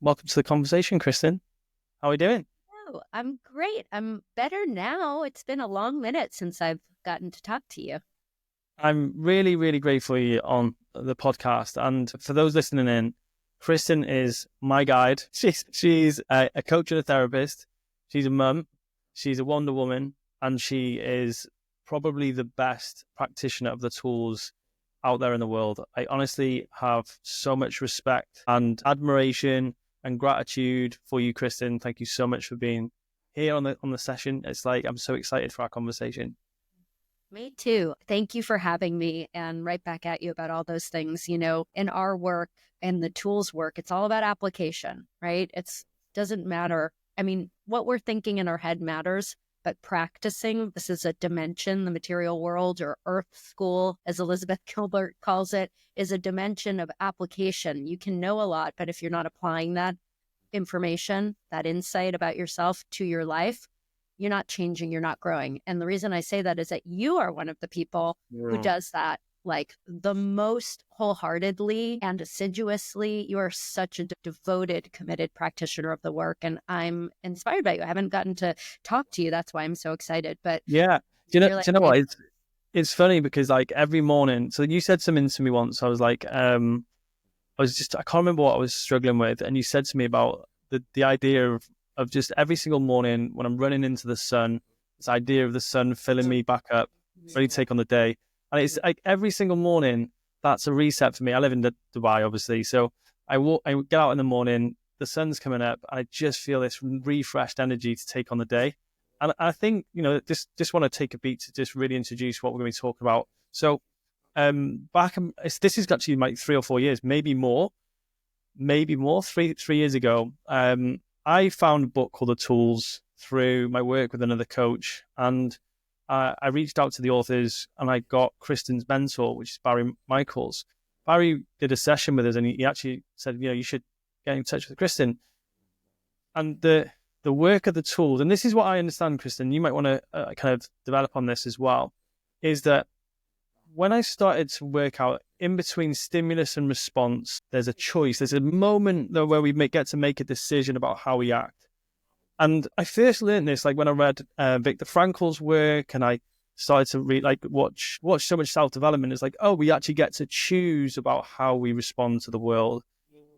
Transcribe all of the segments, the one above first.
Welcome to the conversation, Kristan. How are we doing? Oh, I'm great. I'm better now. It's been a long minute since I've gotten to talk to you. I'm really, really grateful you're on the podcast. And for those listening in, Kristan is my guide. She's a coach and a therapist. She's a mum. She's a Wonder Woman. And she is probably the best practitioner of the tools out there in the world. I honestly have so much respect and admiration and gratitude for you, Kristan. Thank you so much for being here on the session. It's like I'm so excited for our conversation. Me too. Thank you for having me, and right back at you about all those things. You know, in our work and the tools work, it's all about application, right? It's doesn't matter. I mean, what we're thinking in our head matters, but practicing, this is a dimension, the material world or earth school, as Elizabeth Gilbert calls it, is a dimension of application. You can know a lot, but if you're not applying that information, that insight about yourself to your life, you're not changing, you're not growing. And the reason I say that is that you are one of the people who does that like the most wholeheartedly and assiduously. You are such a devoted, committed practitioner of the work. And I'm inspired by you. I haven't gotten to talk to you. That's why I'm so excited. But yeah, do you know what? It's funny because like every morning, so you said something to me once. I was like, I can't remember what I was struggling with. And you said to me about the idea of just every single morning when I'm running into the sun, this idea of the sun filling me back up, ready to take on the day. And it's like every single morning, that's a reset for me. I live in Dubai, obviously. So I get out in the morning, the sun's coming up, and I just feel this refreshed energy to take on the day. And I think, just want to take a beat to just really introduce what we're going to be talking about. So this is actually like 3 or 4 years, maybe more, 3 years ago. I found a book called The Tools through my work with another coach, and I reached out to the authors, and I got Kristan's mentor, which is Barry Michels. Barry did a session with us, and he actually said, you should get in touch with Kristan. And the work of the tools, and this is what I understand, Kristan, you might want to kind of develop on this as well, is that when I started to work out in between stimulus and response, there's a choice. There's a moment though where we get to make a decision about how we act. And I first learned this like when I read Viktor Frankl's work, and I started to read, like watch so much self-development. It's like, oh, we actually get to choose about how we respond to the world.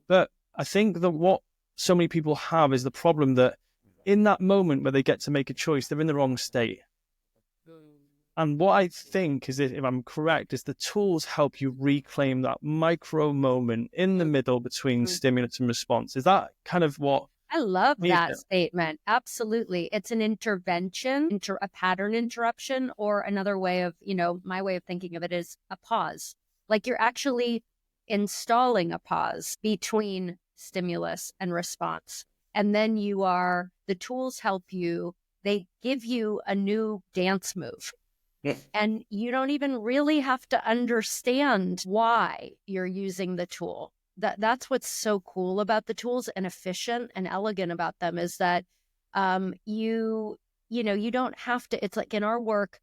But I think that what so many people have is the problem that in that moment where they get to make a choice, they're in the wrong state. And what I think is, if I'm correct, is the tools help you reclaim that micro moment in the middle between stimulus and response. Is that kind of what? I love that statement. Absolutely. It's an intervention, a pattern interruption, or another way of, my way of thinking of it is a pause. Like you're actually installing a pause between stimulus and response. And then the tools help you, they give you a new dance move. And you don't even really have to understand why you're using the tool. That's what's so cool about the tools and efficient and elegant about them, is that you don't have to. It's like in our work,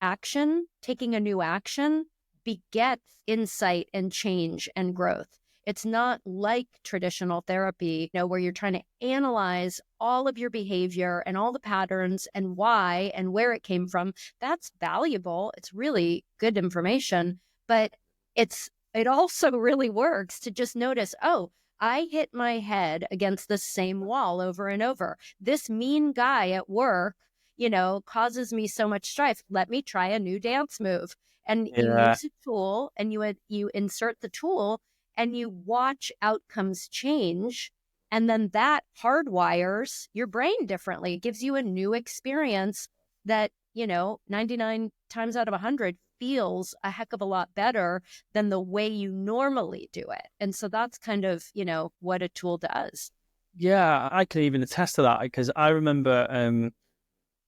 taking a new action begets insight and change and growth. It's not like traditional therapy, where you're trying to analyze all of your behavior and all the patterns and why and where it came from. That's valuable. It's really good information, but it also really works to just notice, oh, I hit my head against the same wall over and over. This mean guy at work, causes me so much strife. Let me try a new dance move. And you use a tool, and you insert the tool, and you watch outcomes change. And then that hardwires your brain differently. It gives you a new experience that, 99 times out of 100 feels a heck of a lot better than the way you normally do it. And so that's kind of, what a tool does. Yeah, I can even attest to that, because I remember,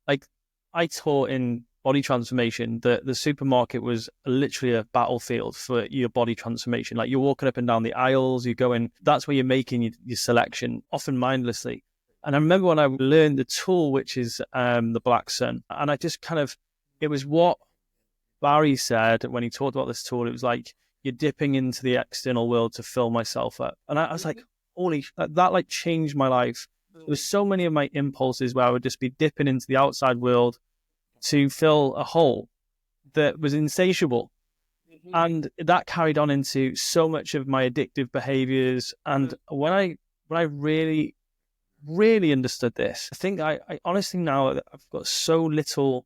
I taught in body transformation. The supermarket was literally a battlefield for your body transformation. Like you're walking up and down the aisles, you're going, that's where you're making your selection, often mindlessly. And I remember when I learned the tool, which is the Black Sun, and I just it was what Barry said when he talked about this tool. It was like, you're dipping into the external world to fill myself up. And I was like, that like changed my life. There was so many of my impulses where I would just be dipping into the outside world to fill a hole that was insatiable. And that carried on into so much of my addictive behaviors. And when I really, really understood this, I think I honestly now I've got so little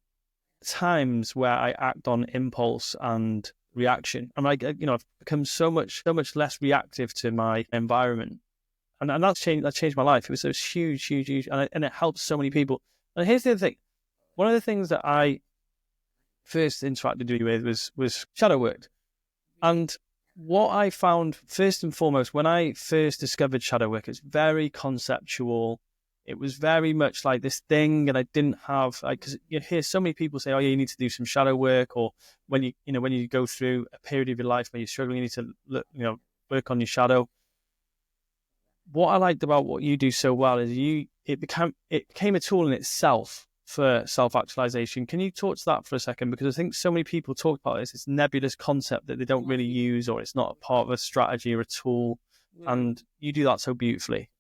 times where I act on impulse and reaction. I'm like, I've become so much less reactive to my environment. And that changed my life. It was huge, and it helped so many people. And here's the other thing. One of the things that I first interacted with was shadow work. And what I found first and foremost, when I first discovered shadow work, it's very conceptual. It was very much like this thing, and I didn't have, because you hear so many people say, "Oh, yeah, you need to do some shadow work," or when you go through a period of your life where you're struggling, you need to work on your shadow. What I liked about what you do so well is it became a tool in itself for self-actualization. Can you talk to that for a second? Because I think so many people talk about this nebulous concept that they don't really use, or it's not a part of a strategy or a tool. And you do that so beautifully.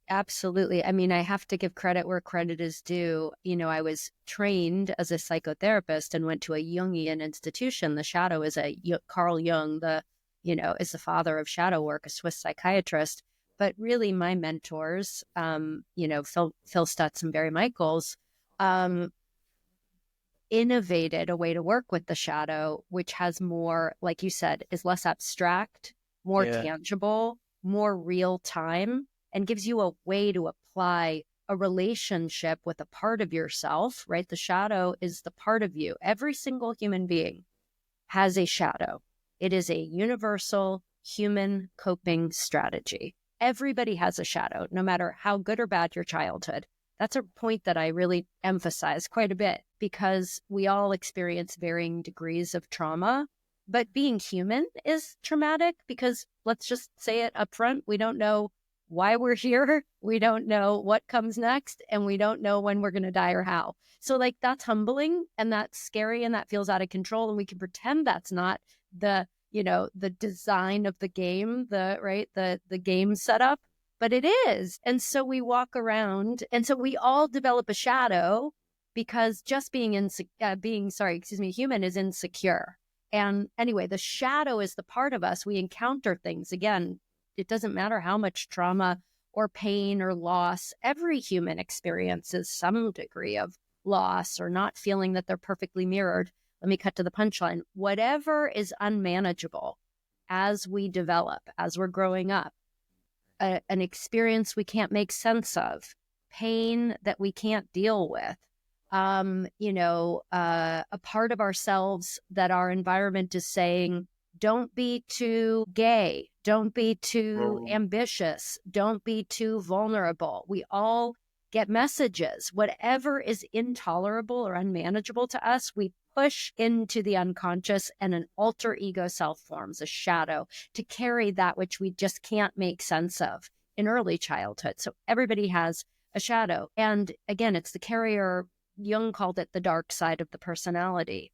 Absolutely. I mean, I have to give credit where credit is due. I was trained as a psychotherapist and went to a Jungian institution. The shadow is Carl Jung, is the father of shadow work, a Swiss psychiatrist. But really, my mentors, Phil Stutz and Barry Michels, innovated a way to work with the shadow, which has more, like you said, is less abstract, more tangible, more real time, and gives you a way to apply a relationship with a part of yourself, right? The shadow is the part of you. Every single human being has a shadow. It is a universal human coping strategy. Everybody has a shadow, no matter how good or bad your childhood. That's a point that I really emphasize quite a bit, because we all experience varying degrees of trauma. But being human is traumatic because, let's just say it up front, we don't know why we're here. We don't know what comes next, and we don't know when we're going to die or how. So that's humbling, and that's scary, and that feels out of control. And we can pretend that's not the design of the game, the game setup, but it is. And so we walk around, and so we all develop a shadow because just being human is insecure. And anyway, the shadow is the part of us. We encounter things. Again, it doesn't matter how much trauma or pain or loss, every human experiences some degree of loss or not feeling that they're perfectly mirrored. Let me cut to the punchline. Whatever is unmanageable as we develop, as we're growing up, an experience we can't make sense of, pain that we can't deal with, a part of ourselves that our environment is saying, don't be too gay, don't be too ambitious, don't be too vulnerable. We all get messages. Whatever is intolerable or unmanageable to us, we push into the unconscious, and an alter ego self forms, a shadow, to carry that which we just can't make sense of in early childhood. So everybody has a shadow. And again, it's the carrier. Jung called it the dark side of the personality.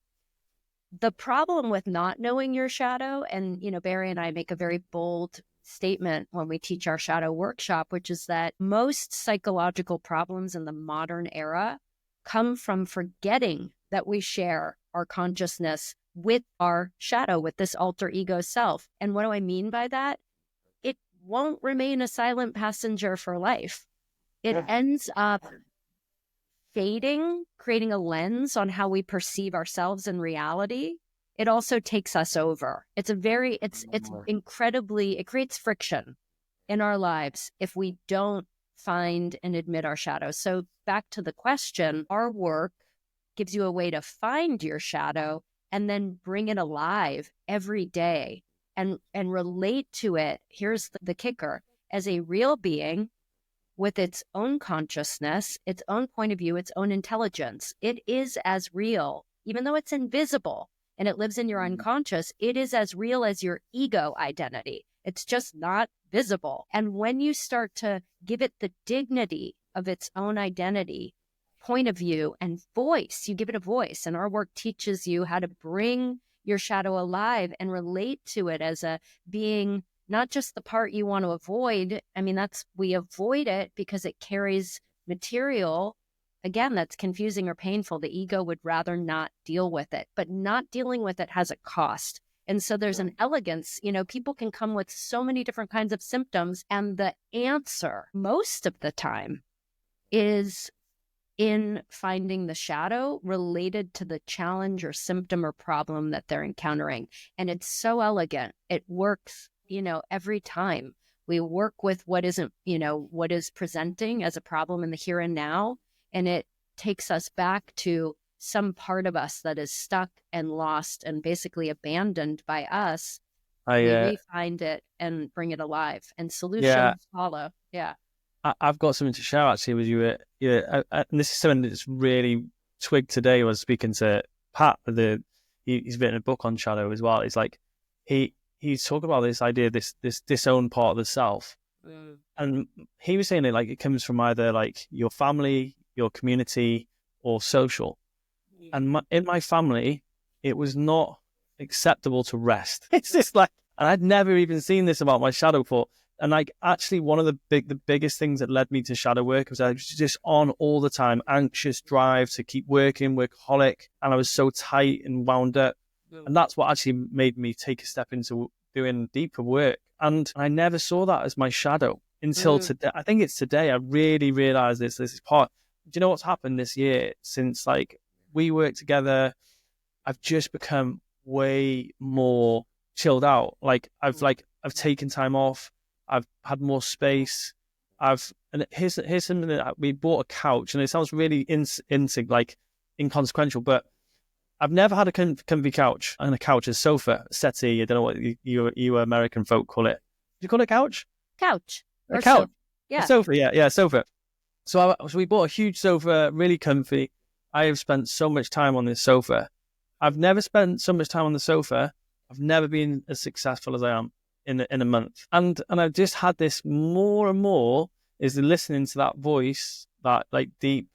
The problem with not knowing your shadow, and Barry and I make a very bold statement when we teach our shadow workshop, which is that most psychological problems in the modern era come from forgetting that we share our consciousness with our shadow, with this alter ego self. And what do I mean by that? It won't remain a silent passenger for life. It ends up fading, creating a lens on how we perceive ourselves in reality. It also takes us over. It's incredibly, it creates friction in our lives if we don't find and admit our shadow. So back to the question, our work gives you a way to find your shadow and then bring it alive every day and relate to it. Here's the kicker: as a real being with its own consciousness, its own point of view, its own intelligence. It is as real, even though it's invisible and it lives in your unconscious, it is as real as your ego identity. It's just not visible. And when you start to give it the dignity of its own identity, point of view, and voice, you give it a voice. And our work teaches you how to bring your shadow alive and relate to it as a being not just the part you want to avoid. I mean, we avoid it because it carries material, again, that's confusing or painful. The ego would rather not deal with it, but not dealing with it has a cost. And so there's an elegance, people can come with so many different kinds of symptoms, and the answer most of the time is in finding the shadow related to the challenge or symptom or problem that they're encountering. And it's so elegant. It works, every time. We work with what isn't, what is presenting as a problem in the here and now. And it takes us back to some part of us that is stuck and lost and basically abandoned by us. We re-find it and bring it alive, and solutions follow. Yeah. I've got something to share actually with you. And this is something that's really twigged today. I was speaking to Pat, he's written a book on shadow as well. It's like he's talking about this idea, this disowned part of the self. And he was saying it comes from either your family, your community, or social. And in my family, it was not acceptable to rest. It's just and I'd never even seen this about my shadow before. And actually one of the biggest things that led me to shadow work was I was just on all the time, anxious drive to keep working, workaholic. And I was so tight and wound up. And that's what actually made me take a step into doing deeper work. And I never saw that as my shadow until today. I think it's today I really realized this is part. Do you know what's happened this year since we work together? I've just become way more chilled out. I've taken time off. I've had more space. And here's something that we bought a couch, and it sounds really inconsequential, but I've never had a comfy couch. And a couch is sofa, settee. I don't know what you American folk call it. Do you call it a couch? Couch. A couch. Yeah. A sofa. Yeah, sofa. So we bought a huge sofa, really comfy. I have spent so much time on this sofa. I've never spent so much time on the sofa. I've never been as successful as I am in a month. And I've just had this more and more is listening to that voice, that deep,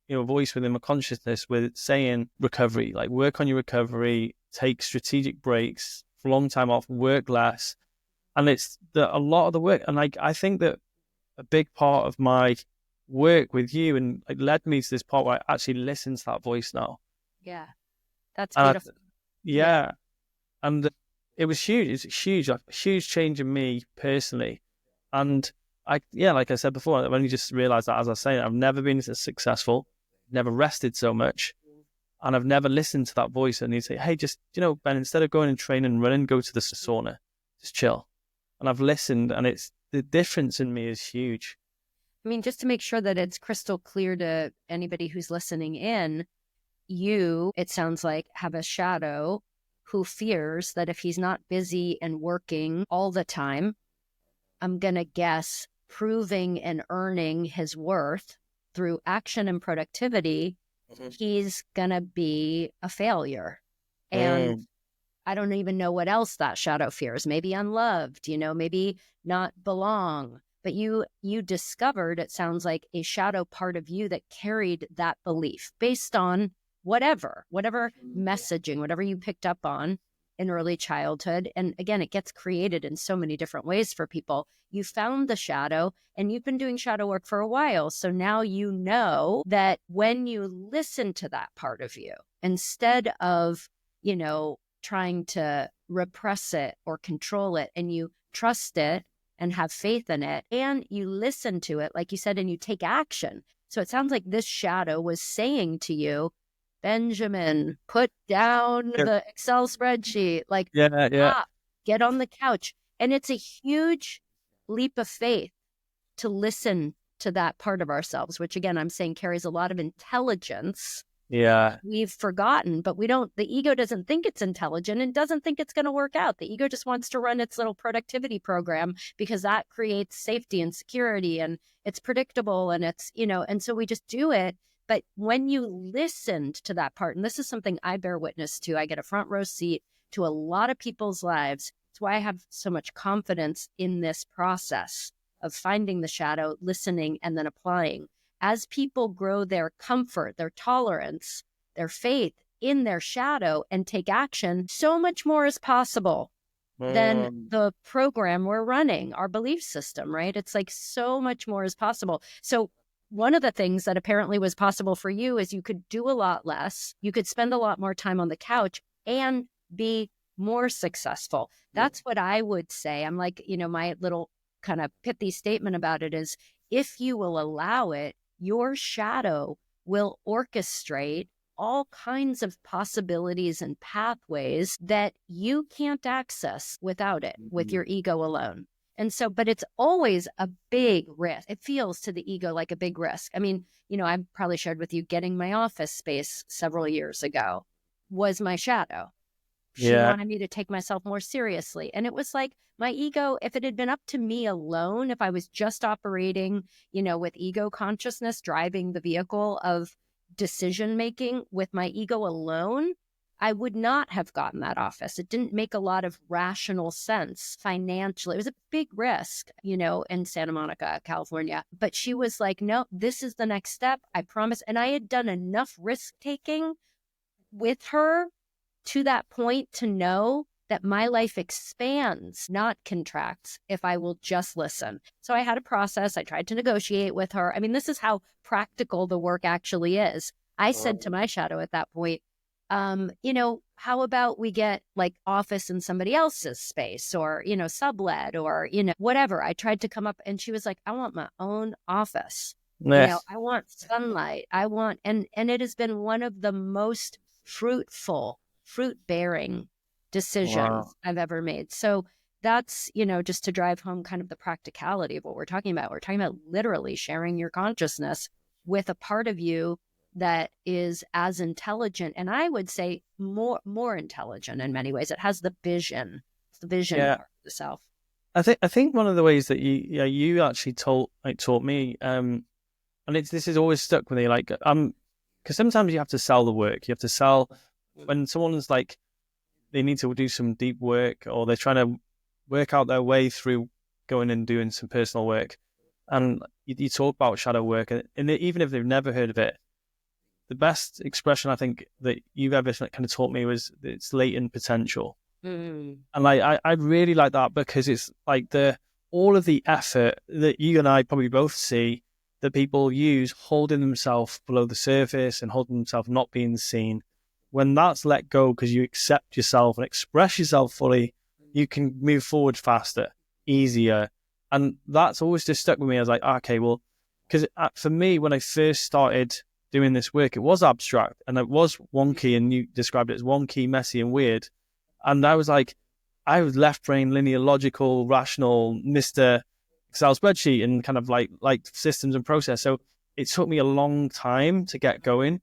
voice within my consciousness with saying recovery, work on your recovery, take strategic breaks, for long time off, work less. And it's a lot of the work. And I think that a big part of my work with you and led me to this part where I actually listen to that voice now. Yeah. That's beautiful. Yeah. And it was huge. It's a huge change in me personally. And like I said before, I've only just realized that, as I was saying, I've never been as successful, never rested so much, and I've never listened to that voice. And you say, hey, just, Ben, instead of going and training and running, go to the sauna, just chill. And I've listened, and the difference in me is huge. I mean, just to make sure that it's crystal clear to anybody who's listening in, you, it sounds like, have a shadow who fears that if he's not busy and working all the time, I'm going to guess proving and earning his worth through action and productivity, he's going to be a failure. And I don't even know what else that shadow fears. Maybe unloved, maybe not belong. But you discovered, it sounds like, a shadow part of you that carried that belief based on whatever messaging, whatever you picked up on in early childhood. And again, it gets created in so many different ways for people. You found the shadow, and you've been doing shadow work for a while. So now you know that when you listen to that part of you, instead of, trying to repress it or control it, and you trust it and have faith in it, and you listen to it, like you said, and you take action. So it sounds like this shadow was saying to you, Benjamin, put down the Excel spreadsheet, stop, get on the couch. And it's a huge leap of faith to listen to that part of ourselves, which again, I'm saying carries a lot of intelligence. Yeah. We've forgotten, but the ego doesn't think it's intelligent and doesn't think it's going to work out. The ego just wants to run its little productivity program because that creates safety and security, and it's predictable, and it's, and so we just do it. But when you listened to that part, and this is something I bear witness to, I get a front row seat to a lot of people's lives. It's why I have so much confidence in this process of finding the shadow, listening, and then applying. As people grow their comfort, their tolerance, their faith in their shadow and take action, so much more is possible. than Mm. the program we're running, our belief system, right? It's like so much more is possible. So one of the things that apparently was possible for you is you could do a lot less, you could spend a lot more time on the couch and be more successful. That's what I would say. I'm like, my little kind of pithy statement about it is, if you will allow it, your shadow will orchestrate all kinds of possibilities and pathways that you can't access without it, with your ego alone. And so, but it's always a big risk. It feels to the ego like a big risk. I mean, I probably shared with you, getting my office space several years ago was my shadow. She Yeah. wanted me to take myself more seriously. And it was like my ego, if it had been up to me alone, if I was just operating, with ego consciousness, driving the vehicle of decision making with my ego alone, I would not have gotten that office. It didn't make a lot of rational sense financially. It was a big risk, in Santa Monica, California. But she was like, no, this is the next step. I promise. And I had done enough risk taking with her to that point to know that my life expands, not contracts, if I will just listen. So I had a process. I tried to negotiate with her. I mean, this is how practical the work actually is. I said to my shadow at that point, how about we get like office in somebody else's space, or, sublet, or, whatever. I tried to come up, and she was like, I want my own office. Yes. I want sunlight. And it has been one of the most fruit-bearing decisions Wow. I've ever made. So that's, just to drive home kind of the practicality of what we're talking about. We're talking about literally sharing your consciousness with a part of you that is as intelligent, and I would say more intelligent in many ways. It has the vision. It's the vision Yeah. part of the self. I think one of the ways that you actually taught me, and this has always stuck with me, like, because sometimes you have to sell the work. You have to sell when someone's like, they need to do some deep work, or they're trying to work out their way through going and doing some personal work. And you talk about shadow work, and even if they've never heard of it, the best expression I think that you've ever kind of taught me was it's latent potential. Mm. And I really like that, because it's like all of the effort that you and I probably both see that people use holding themselves below the surface and holding themselves not being seen. When that's let go, because you accept yourself and express yourself fully, you can move forward faster, easier. And that's always just stuck with me. I was like, okay, well, because for me, when I first started doing this work, it was abstract and it was wonky, and you described it as wonky, messy, and weird. And I was like, I was left brain, linear, logical, rational, Mr. Excel spreadsheet, and kind of like systems and process. So it took me a long time to get going,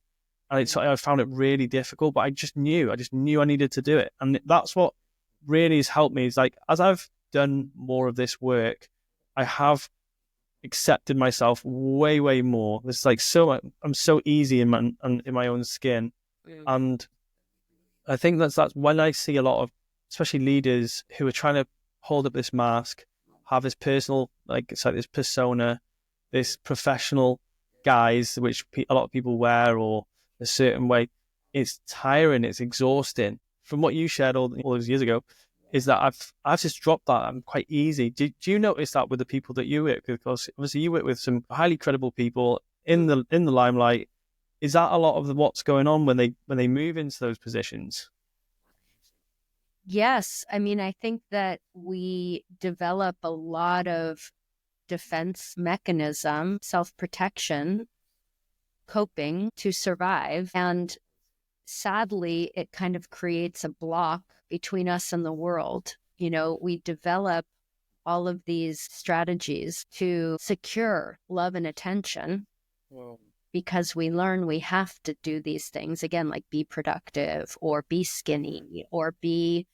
and I found it really difficult. But I just knew I needed to do it, and that's what really has helped me. Is like, as I've done more of this work, I have accepted myself way more. It's like I'm so easy in my own skin, and I think that's when I see a lot of, especially leaders who are trying to hold up this mask, have this personal, like it's like this persona, this professional guise which a lot of people wear, or a certain way. It's tiring. It's exhausting. From what you shared all those years ago, is that I've just dropped that. I'm quite easy. Do you notice that with the people that you work with? Because obviously you work with some highly credible people in the limelight. Is that a lot of what's going on when they move into those positions? Yes. I mean, I think that we develop a lot of defense mechanism, self-protection, coping to survive. And sadly, it kind of creates a block between us and the world. We develop all of these strategies to secure love and attention. Wow. Because we learn we have to do these things, again, like be productive, or be skinny, or be,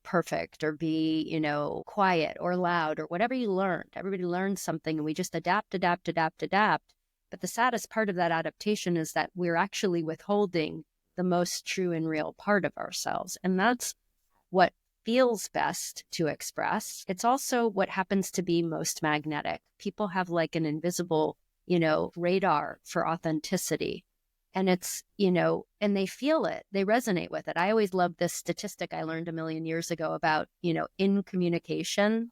perfect, or be, quiet or loud, or whatever you learned. Everybody learns something, and we just adapt. But the saddest part of that adaptation is that we're actually withholding the most true and real part of ourselves. And that's what feels best to express. It's also what happens to be most magnetic. People have like an invisible radar for authenticity. And it's, and they feel it, they resonate with it. I always love this statistic I learned a million years ago about, in communication,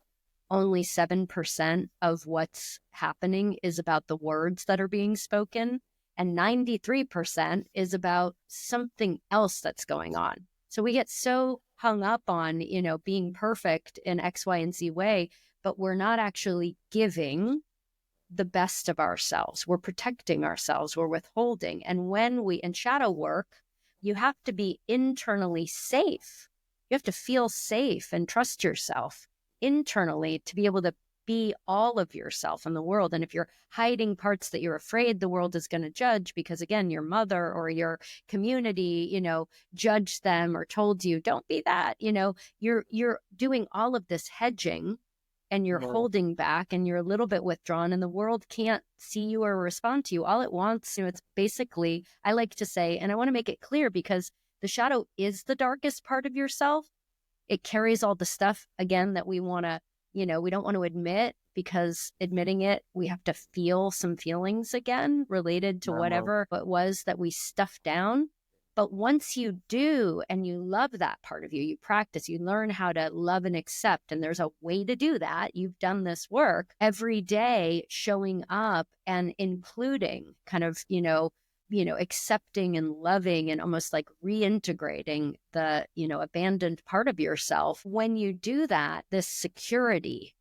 only 7% of what's happening is about the words that are being spoken, and 93% is about something else that's going on. So we get so hung up on, being perfect in X, Y, and Z way, but we're not actually giving the best of ourselves. We're protecting ourselves. We're withholding. And when we, in shadow work, you have to be internally safe. You have to feel safe and trust yourself internally to be able to be all of yourself in the world. And if you're hiding parts that you're afraid the world is going to judge because, again, your mother or your community, judged them or told you, don't be that, you're doing all of this hedging, and you're holding back and you're a little bit withdrawn, and the world can't see you or respond to you. All it wants, it's basically, I like to say, and I want to make it clear, because the shadow is the darkest part of yourself. It carries all the stuff, again, that we want to, we don't want to admit, because admitting it, we have to feel some feelings again related to whatever it was that we stuffed down. But once you do, and you love that part of you, you practice, you learn how to love and accept. And there's a way to do that. You've done this work every day, showing up and including kind of, accepting and loving and almost like reintegrating the, abandoned part of yourself. When you do that, this security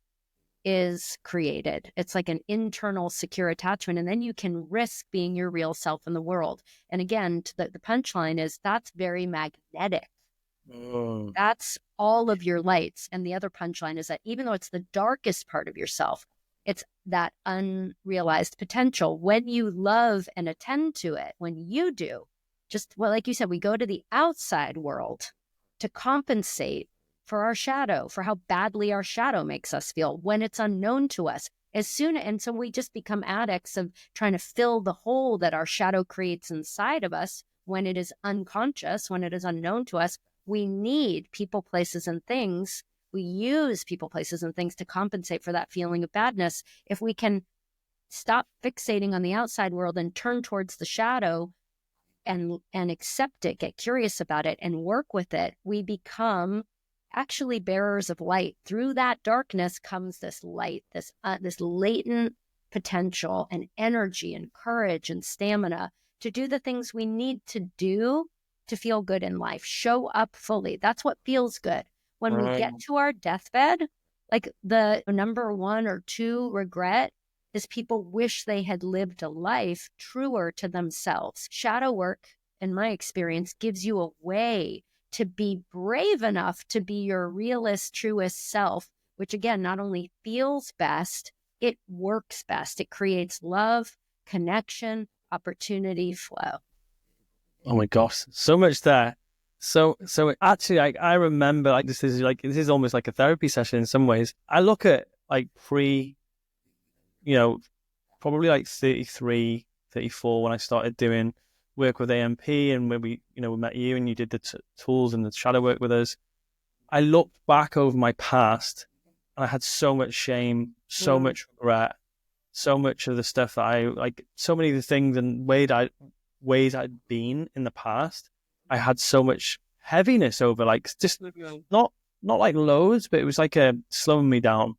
is created. It's like an internal secure attachment. And then you can risk being your real self in the world. And again, the punchline is that's very magnetic. That's all of your lights. And the other punchline is that even though it's the darkest part of yourself, it's that unrealized potential. When you love and attend to it, when you do, like you said, we go to the outside world to compensate for our shadow, for how badly our shadow makes us feel when it's unknown to us. And so we just become addicts of trying to fill the hole that our shadow creates inside of us when it is unconscious, when it is unknown to us. We need people, places, and things. We use people, places, and things to compensate for that feeling of badness. If we can stop fixating on the outside world and turn towards the shadow and accept it, get curious about it, and work with it, we become actually bearers of light. Through that darkness comes this light, this latent potential and energy and courage and stamina to do the things we need to do to feel good in life, show up fully. That's what feels good. When we get to our deathbed, like the number 1 or 2 regret is people wish they had lived a life truer to themselves. Shadow work, in my experience, gives you a way to be brave enough to be your realest, truest self, which again, not only feels best, it works best. It creates love, connection, opportunity, flow. Oh my gosh, so much there. So actually, I remember this is almost like a therapy session in some ways. I look at probably like 33, 34 when I started doing work with AMP, and when we met you and you did the tools and the shadow work with us. I looked back over my past and I had so much shame, so much regret, so much of the stuff that I so many of the things and ways I'd been in the past. I had so much heaviness over, just not like loads, but it was like slowing me down.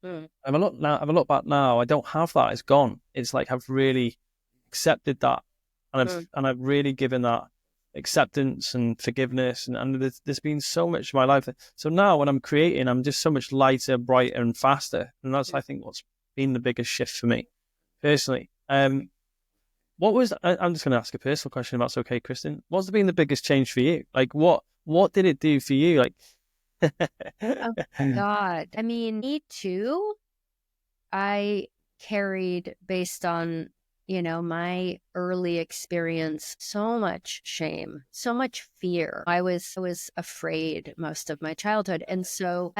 I've a look back now, I don't have that. It's gone. It's like I've really accepted that, and I've really given that acceptance and forgiveness, and there's been so much in my life. So now when I'm creating, I'm just so much lighter, brighter, and faster, and that's I think what's been the biggest shift for me personally. I'm just going to ask a personal question, if that's okay, Kristan. What's been the biggest change for you? What did it do for you? Oh God. I mean, me too. I carried, based on, my early experience, so much shame, so much fear. I was afraid most of my childhood. And so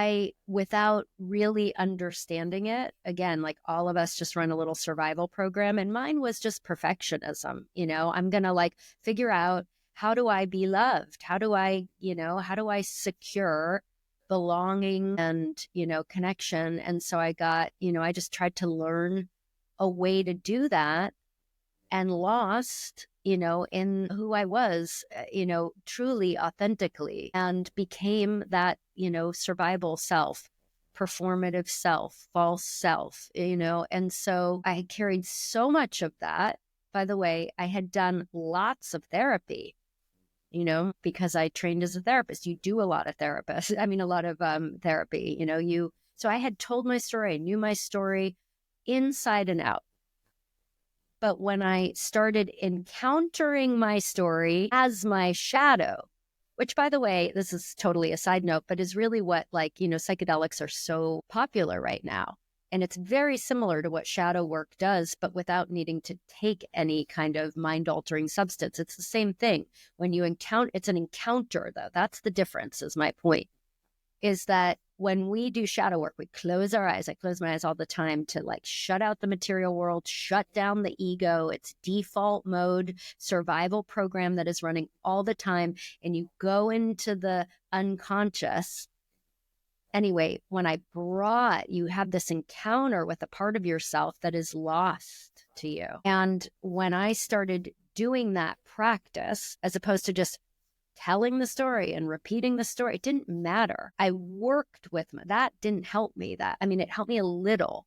without really understanding it, again, like all of us just run a little survival program, and mine was just perfectionism. I'm going to figure out, how do I be loved? How do I secure belonging and, connection? And so I got, I just tried to learn a way to do that, and lost in who I was, truly, authentically, and became that, survival self, performative self, false self, and so I had carried so much of that. By the way, I had done lots of therapy, because I trained as a therapist. You do a lot of a lot of therapy, so I had told my story, I knew my story inside and out. But when I started encountering my story as my shadow, which, by the way, this is totally a side note, but is really what, psychedelics are so popular right now. And it's very similar to what shadow work does, but without needing to take any kind of mind-altering substance. It's the same thing. When you encounter, it's an encounter, though. That's the difference, is my point, is that when we do shadow work, we close our eyes. I close my eyes all the time to shut out the material world, shut down the ego, its default mode, survival program that is running all the time. And you go into the unconscious. Anyway, when you have this encounter with a part of yourself that is lost to you. And when I started doing that practice, as opposed to just telling the story and repeating the story, it didn't matter. I worked with that. Didn't help me. It helped me a little.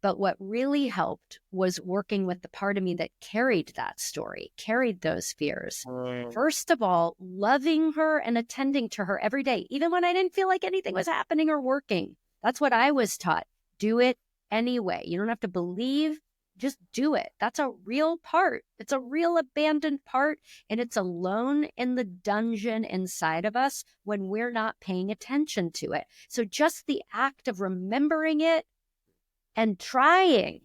But what really helped was working with the part of me that carried that story, carried those fears. First of all, loving her and attending to her every day, even when I didn't feel like anything was happening or working. That's what I was taught. Do it anyway. You don't have to believe. Just do it. That's a real part. It's a real abandoned part, and it's alone in the dungeon inside of us when we're not paying attention to it. So just the act of remembering it and trying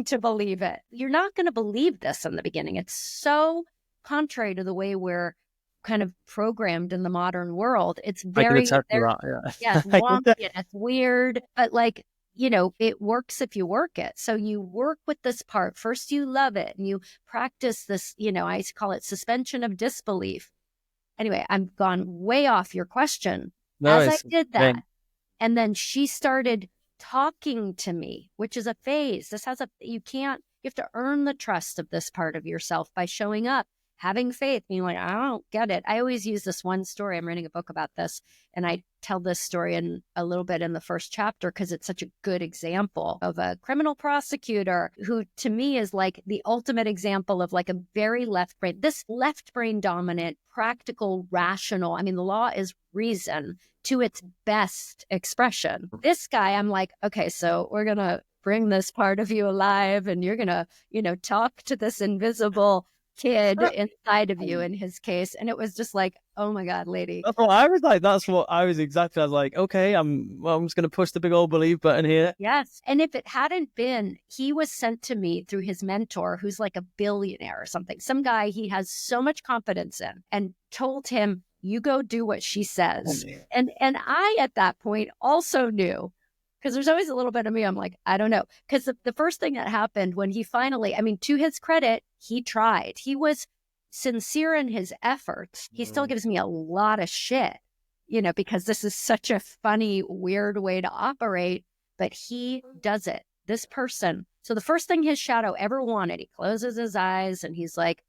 to believe it. You're not going to believe this in the beginning. It's so contrary to the way we're kind of programmed in the modern world. It's very, I can attest to that, yeah, it's wonky and it's weird, but it works if you work it. So you work with this part. First, you love it and you practice this, I call it suspension of disbelief. Anyway, I'm gone way off your question. As I did that, and then she started talking to me, which is a phase. You have to earn the trust of this part of yourself by showing up, having faith, being like, I don't get it. I always use this one story. I'm writing a book about this, and I tell this story in a little bit in the first chapter because it's such a good example of a criminal prosecutor who, to me, is like the ultimate example of a very left brain dominant, practical, rational. The law is reason to its best expression. This guy, I'm like, okay, so we're going to bring this part of you alive, and you're going to, talk to this invisible kid inside of you in his case. And it was just like, oh my God, lady. That's what I was like. That's what I was exactly. I was like, okay, I'm just going to push the big old believe button here. Yes. And if it hadn't been, he was sent to me through his mentor, who's like a billionaire or something, some guy he has so much confidence in, and told him, you go do what she says. And I, at that point, also knew, because there's always a little bit of me, I'm like, I don't know. Because the first thing that happened when he finally, to his credit, he tried. He was sincere in his efforts. He still gives me a lot of shit, because this is such a funny, weird way to operate, but he does it. This person. So the first thing his shadow ever wanted, he closes his eyes and he's like,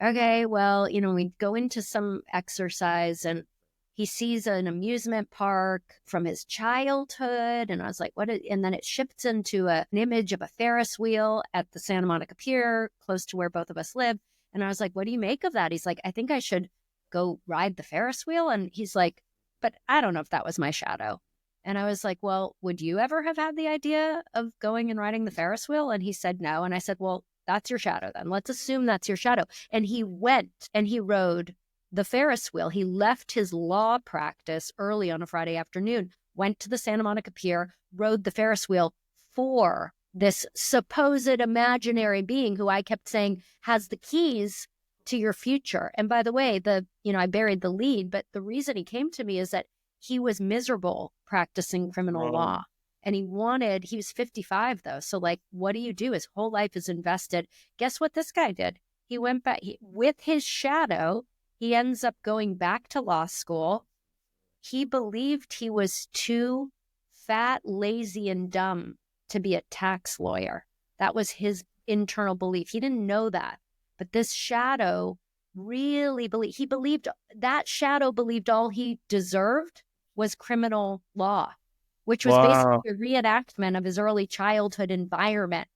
okay, well, we go into some exercise, and he sees an amusement park from his childhood. And I was like, and then it shifts into an image of a Ferris wheel at the Santa Monica Pier, close to where both of us live. And I was like, what do you make of that? He's like, I think I should go ride the Ferris wheel. And he's like, but I don't know if that was my shadow. And I was like, well, would you ever have had the idea of going and riding the Ferris wheel? And he said no. And I said, well, that's your shadow then. Let's assume that's your shadow. And he went and he rode the Ferris wheel. He left his law practice early on a Friday afternoon, went to the Santa Monica Pier, rode the Ferris wheel for this supposed imaginary being who I kept saying has the keys to your future. And by the way, I buried the lead, but the reason he came to me is that he was miserable practicing criminal law. And he was 55 though. So what do you do? His whole life is invested. Guess what this guy did? He went back with his shadow. He ends up going back to law school. He believed he was too fat, lazy, and dumb to be a tax lawyer. That was his internal belief. He didn't know that. But this shadow really believed that shadow believed all he deserved was criminal law, which was basically Wow. a reenactment of his early childhood environment.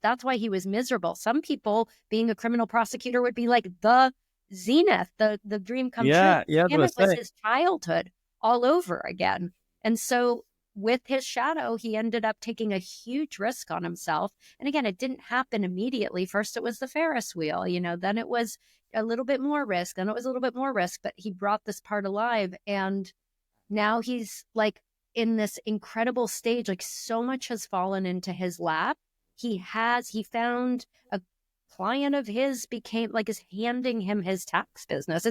That's why he was miserable. Some people, being a criminal prosecutor, would be like the zenith, the dream come true. Yeah, yeah, I was Him, gonna it was say. his childhood all over again. And so with his shadow, he ended up taking a huge risk on himself. And again, it didn't happen immediately. First, it was the Ferris wheel, then it was a little bit more risk, then it was a little bit more risk, but he brought this part alive. And now he's like in this incredible stage, like so much has fallen into his lap. He found a client of his became like is handing him his tax business.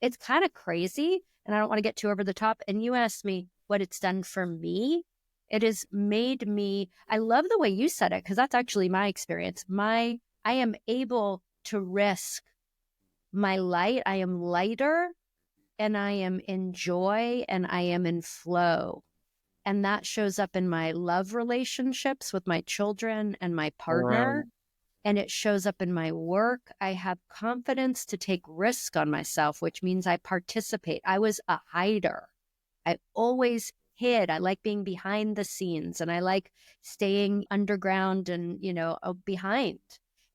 It's kind of crazy. And I don't want to get too over the top. And you asked me what it's done for me. It has made me, I love the way you said it, because that's actually my experience. I am able to risk my light. I am lighter, and I am in joy, and I am in flow. And that shows up in my love relationships with my children and my partner. And it shows up in my work. I have confidence to take risk on myself, which means I participate. I was a hider. I always hid. I like being behind the scenes, and I like staying underground and, behind.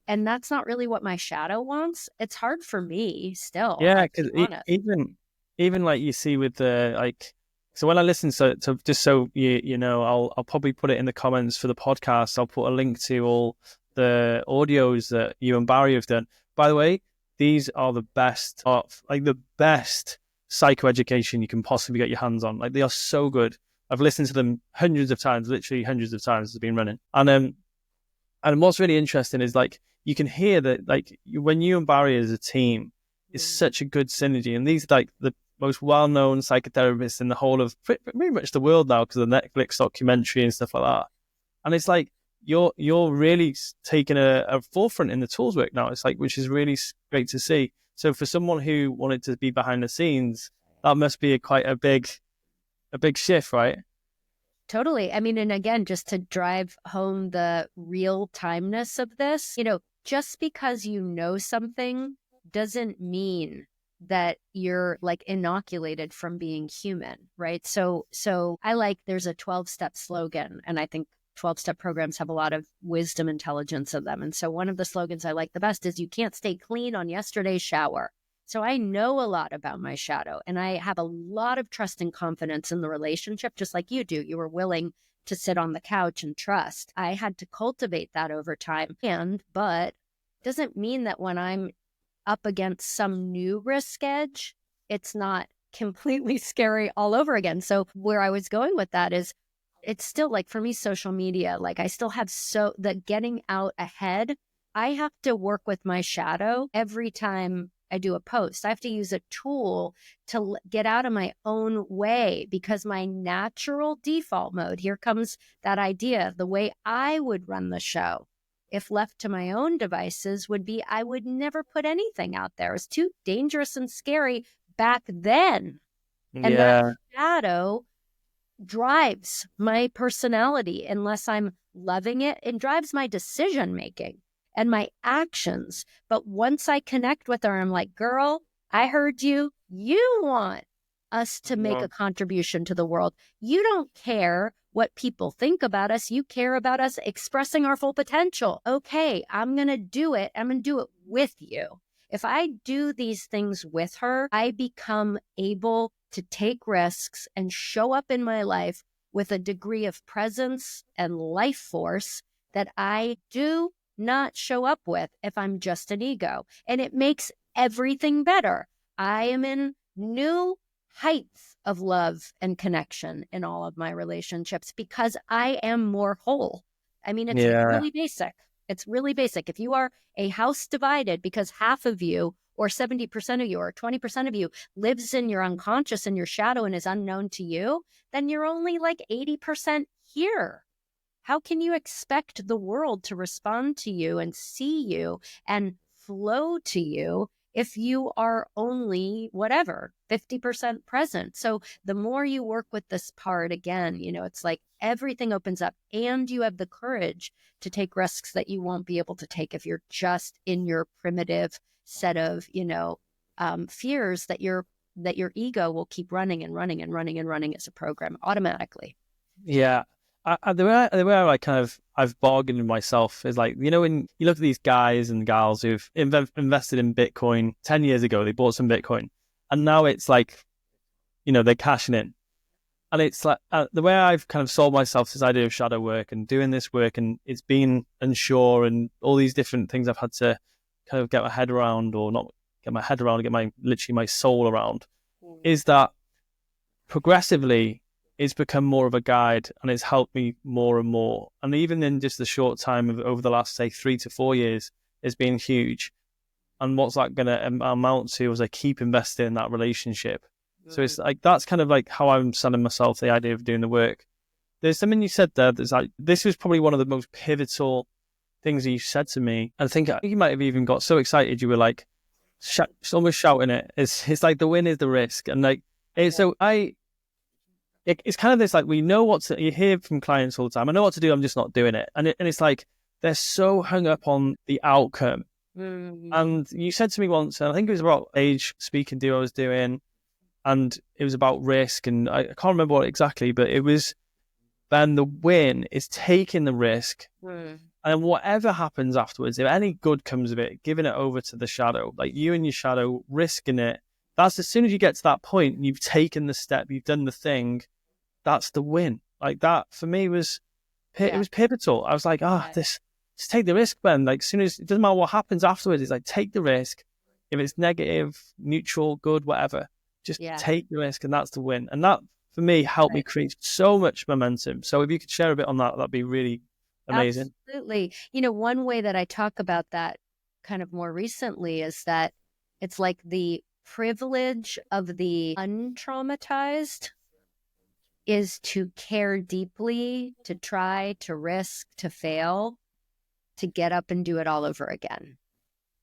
And that's not really what my shadow wants. It's hard for me still, Yeah, I'll because be honest. even like you see with the like, so when I listen to just so you know, I'll probably put it in the comments for the podcast. I'll put a link to all the audios that you and Barry have done. By the way, these are the best psychoeducation you can possibly get your hands on. Like, they are so good. I've listened to them hundreds of times, literally hundreds of times. It's been running, and what's really interesting is like you can hear that like when you and Barry as a team is such a good synergy, and these are like the most well-known psychotherapists in the whole of pretty much the world now because of the Netflix documentary and stuff like that. And it's like you're really taking a forefront in the tools work now. It's like, which is really great to see. So for someone who wanted to be behind the scenes, that must be quite a big shift, right? Totally. I mean, and again, just to drive home the real timeness of this, just because you know something doesn't mean that you're like inoculated from being human, right? So there's a 12-step slogan, and I think 12-step programs have a lot of wisdom intelligence in them. And so one of the slogans I like the best is you can't stay clean on yesterday's shower. So I know a lot about my shadow, and I have a lot of trust and confidence in the relationship, just like you do. You were willing to sit on the couch and trust. I had to cultivate that over time. But doesn't mean that when I'm up against some new risk edge, it's not completely scary all over again. So where I was going with that is it's still like, for me, social media, like I still have the getting out ahead. I have to work with my shadow every time I do a post. I have to use a tool to get out of my own way, because my natural default mode, here comes that idea, the way I would run the show, if left to my own devices, would be I would never put anything out there. It's too dangerous and scary back then. And that shadow drives my personality unless I'm loving it, and drives my decision making and my actions. But once I connect with her, I'm like, girl, I heard you. You want us to make a contribution to the world. You don't care what people think about us. You care about us expressing our full potential. Okay, I'm going to do it. I'm going to do it with you. If I do these things with her, I become able to take risks and show up in my life with a degree of presence and life force that I do not show up with if I'm just an ego. And it makes everything better. I am in new heights of love and connection in all of my relationships because I am more whole. I mean, it's really basic. It's really basic. If you are a house divided because half of you or 70% of you or 20% of you lives in your unconscious and your shadow and is unknown to you, then you're only like 80% here. How can you expect the world to respond to you and see you and flow to you if you are only whatever 50% present. So the more you work with this part, again, it's like everything opens up, and you have the courage to take risks that you won't be able to take if you're just in your primitive set of fears that your ego will keep running and running and running and running as a program automatically. Yeah. The way I like I've bargained with myself is like, when you look at these guys and gals who've invested in Bitcoin 10 years ago, they bought some Bitcoin, and now it's like, they're cashing in. And it's like the way I've kind of sold myself this idea of shadow work and doing this work, and it's been unsure and all these different things I've had to kind of get my head around, or not get my head around, literally my soul around, is that progressively it's become more of a guide, and it's helped me more and more. And even in just the short time of over the last, say, 3 to 4 years, it's been huge. And what's that going to amount to as I keep investing in that relationship? So it's like, that's kind of like how I'm selling myself the idea of doing the work. There's something you said there that's like, this was probably one of the most pivotal things that you said to me. And I think you might have even got so excited you were like almost shouting it. It's like the win is the risk. And like, it's kind of this, like, we know you hear from clients all the time, I know what to do, I'm just not doing it. And it's like, they're so hung up on the outcome. And you said to me once, and I think it was about age speaking do I was doing, and it was about risk, and I can't remember what exactly, but it was, then the win is taking the risk, and whatever happens afterwards, if any good comes of it, giving it over to the shadow, like you and your shadow, risking it. That's as soon as you get to that point and you've taken the step, you've done the thing, that's the win. Like that for me it was pivotal. I was like, just take the risk, Ben. Like, as soon as, it doesn't matter what happens afterwards, it's like, take the risk. If it's negative, neutral, good, whatever, just take the risk, and that's the win. And that for me helped me create so much momentum. So if you could share a bit on that, that'd be really amazing. Absolutely. One way that I talk about that kind of more recently is that it's like the privilege of the untraumatized is to care deeply, to try, to risk, to fail, to get up and do it all over again.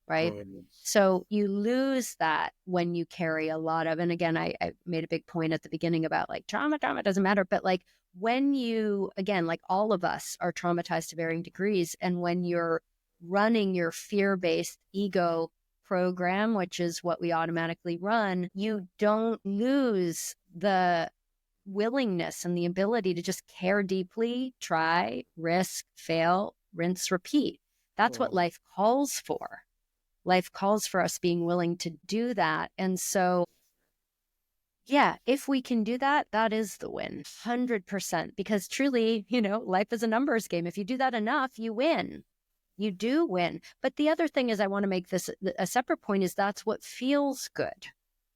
Right? So you lose that when you carry a lot of, and again, I made a big point at the beginning about like trauma doesn't matter, but like when you, again, like all of us are traumatized to varying degrees. And when you're running your fear-based ego program, which is what we automatically run, you don't lose the willingness and the ability to just care deeply, try, risk, fail, rinse, repeat. That's what life calls for. Life calls for us being willing to do that. And so, if we can do that, that is the win, 100%. Because truly, life is a numbers game. If you do that enough, you win. You do win. But the other thing is, I want to make this a separate point, is that's what feels good.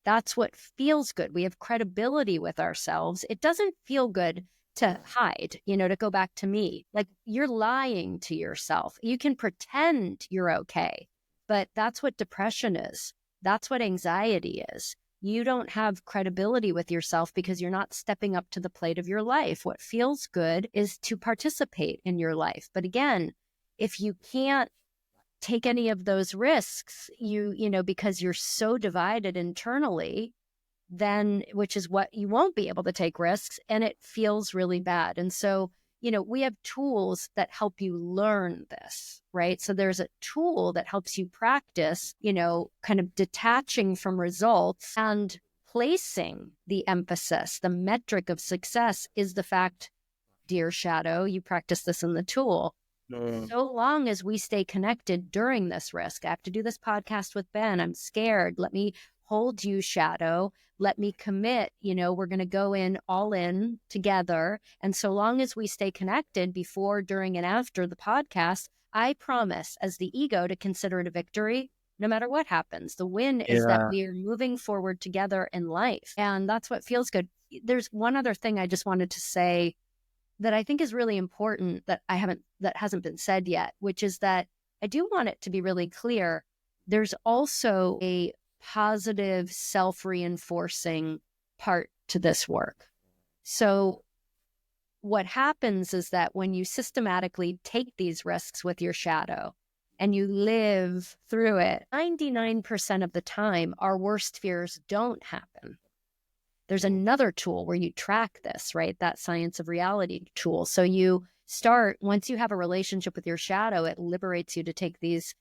That's what feels good. We have credibility with ourselves. It doesn't feel good to hide, to go back to me. Like, you're lying to yourself. You can pretend you're okay. But that's what depression is. That's what anxiety is. You don't have credibility with yourself because you're not stepping up to the plate of your life. What feels good is to participate in your life. But again, if you can't take any of those risks, because you're so divided internally, then, which is what you won't be able to take risks, and it feels really bad. And so, we have tools that help you learn this, right? So there's a tool that helps you practice, kind of detaching from results and placing the emphasis. The metric of success is the fact, dear shadow, you practice this in the tool. So long as we stay connected during this risk, I have to do this podcast with Ben, I'm scared. Let me hold you, shadow. Let me commit, we're going to go all in together. And so long as we stay connected before, during, and after the podcast, I promise as the ego to consider it a victory, no matter what happens. The win is that we are moving forward together in life. And that's what feels good. There's one other thing I just wanted to say that I think is really important that hasn't been said yet, which is that I do want it to be really clear. There's also a positive self-reinforcing part to this work. So what happens is that when you systematically take these risks with your shadow, and you live through it, 99% of the time, our worst fears don't happen. There's another tool where you track this, right? That science of reality tool. So you start, once you have a relationship with your shadow, it liberates you to take these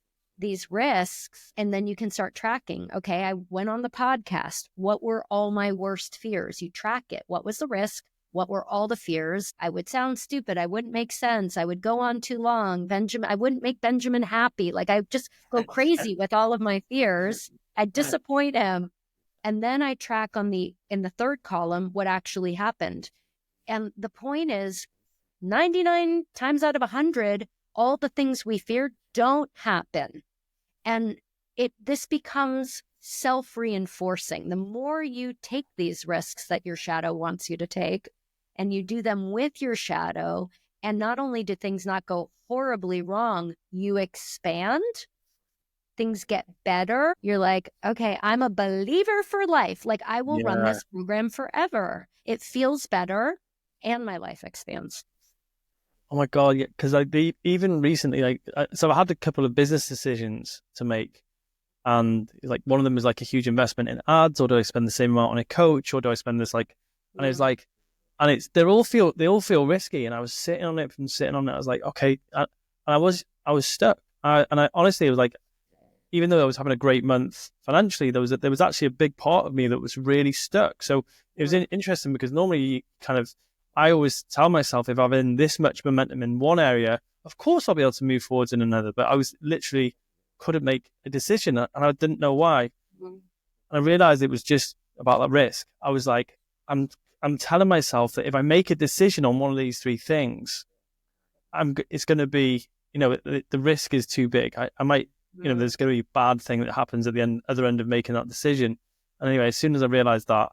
risks, and then you can start tracking. Okay, I went on the podcast. What were all my worst fears? You track it. What was the risk? What were all the fears? I would sound stupid. I wouldn't make sense. I would go on too long. I wouldn't make Benjamin happy. Like, I just go crazy with all of my fears. I'd disappoint him. And then I track in the third column what actually happened. And the point is, 99 times out of 100, all the things we feared don't happen. And this becomes self-reinforcing. The more you take these risks that your shadow wants you to take, and you do them with your shadow, and not only do things not go horribly wrong, you expand, things get better. You're like, okay, I'm a believer for life. Like, I will run this program forever. It feels better, and my life expands. Oh my God, yeah, because even recently, so I had a couple of business decisions to make, and like one of them was like a huge investment in ads, or do I spend the same amount on a coach, or do I spend this and it's like, and they all feel risky, and I was sitting on it. I was like, okay, and I was stuck, and I honestly, it was like, even though I was having a great month financially, there was actually a big part of me that was really stuck. So it was interesting, because normally I always tell myself, if I'm in this much momentum in one area, of course I'll be able to move forwards in another. But I was literally couldn't make a decision, and I didn't know why. And I realized it was just about that risk. I was like, I'm telling myself that if I make a decision on one of these three things, it's going to be, the risk is too big. I might, there's going to be a bad thing that happens at the other end of making that decision. And anyway, as soon as I realized that,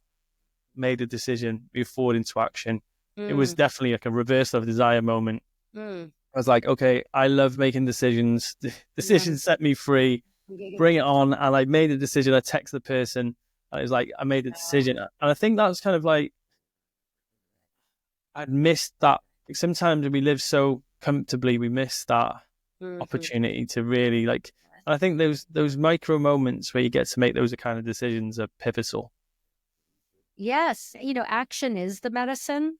made a decision, moved forward into action. It was definitely like a reversal of desire moment. I was like, okay, I love making decisions. Decisions set me free. Bring it on. And I made a decision. I texted the person. And it was like, I made a decision. And I think that was kind of like, I'd missed that. Sometimes when we live so comfortably, we miss that opportunity to really and I think those micro moments where you get to make those kind of decisions are pivotal. Yes. Action is the medicine.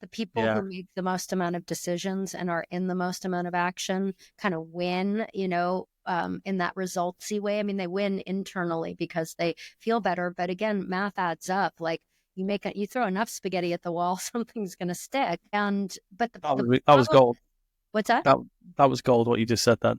The people who make the most amount of decisions and are in the most amount of action kind of win, in that resultsy way. I mean, they win internally because they feel better. But again, math adds up. Like, you throw enough spaghetti at the wall, something's going to stick. But that was gold. What's that? That was gold, what you just said then.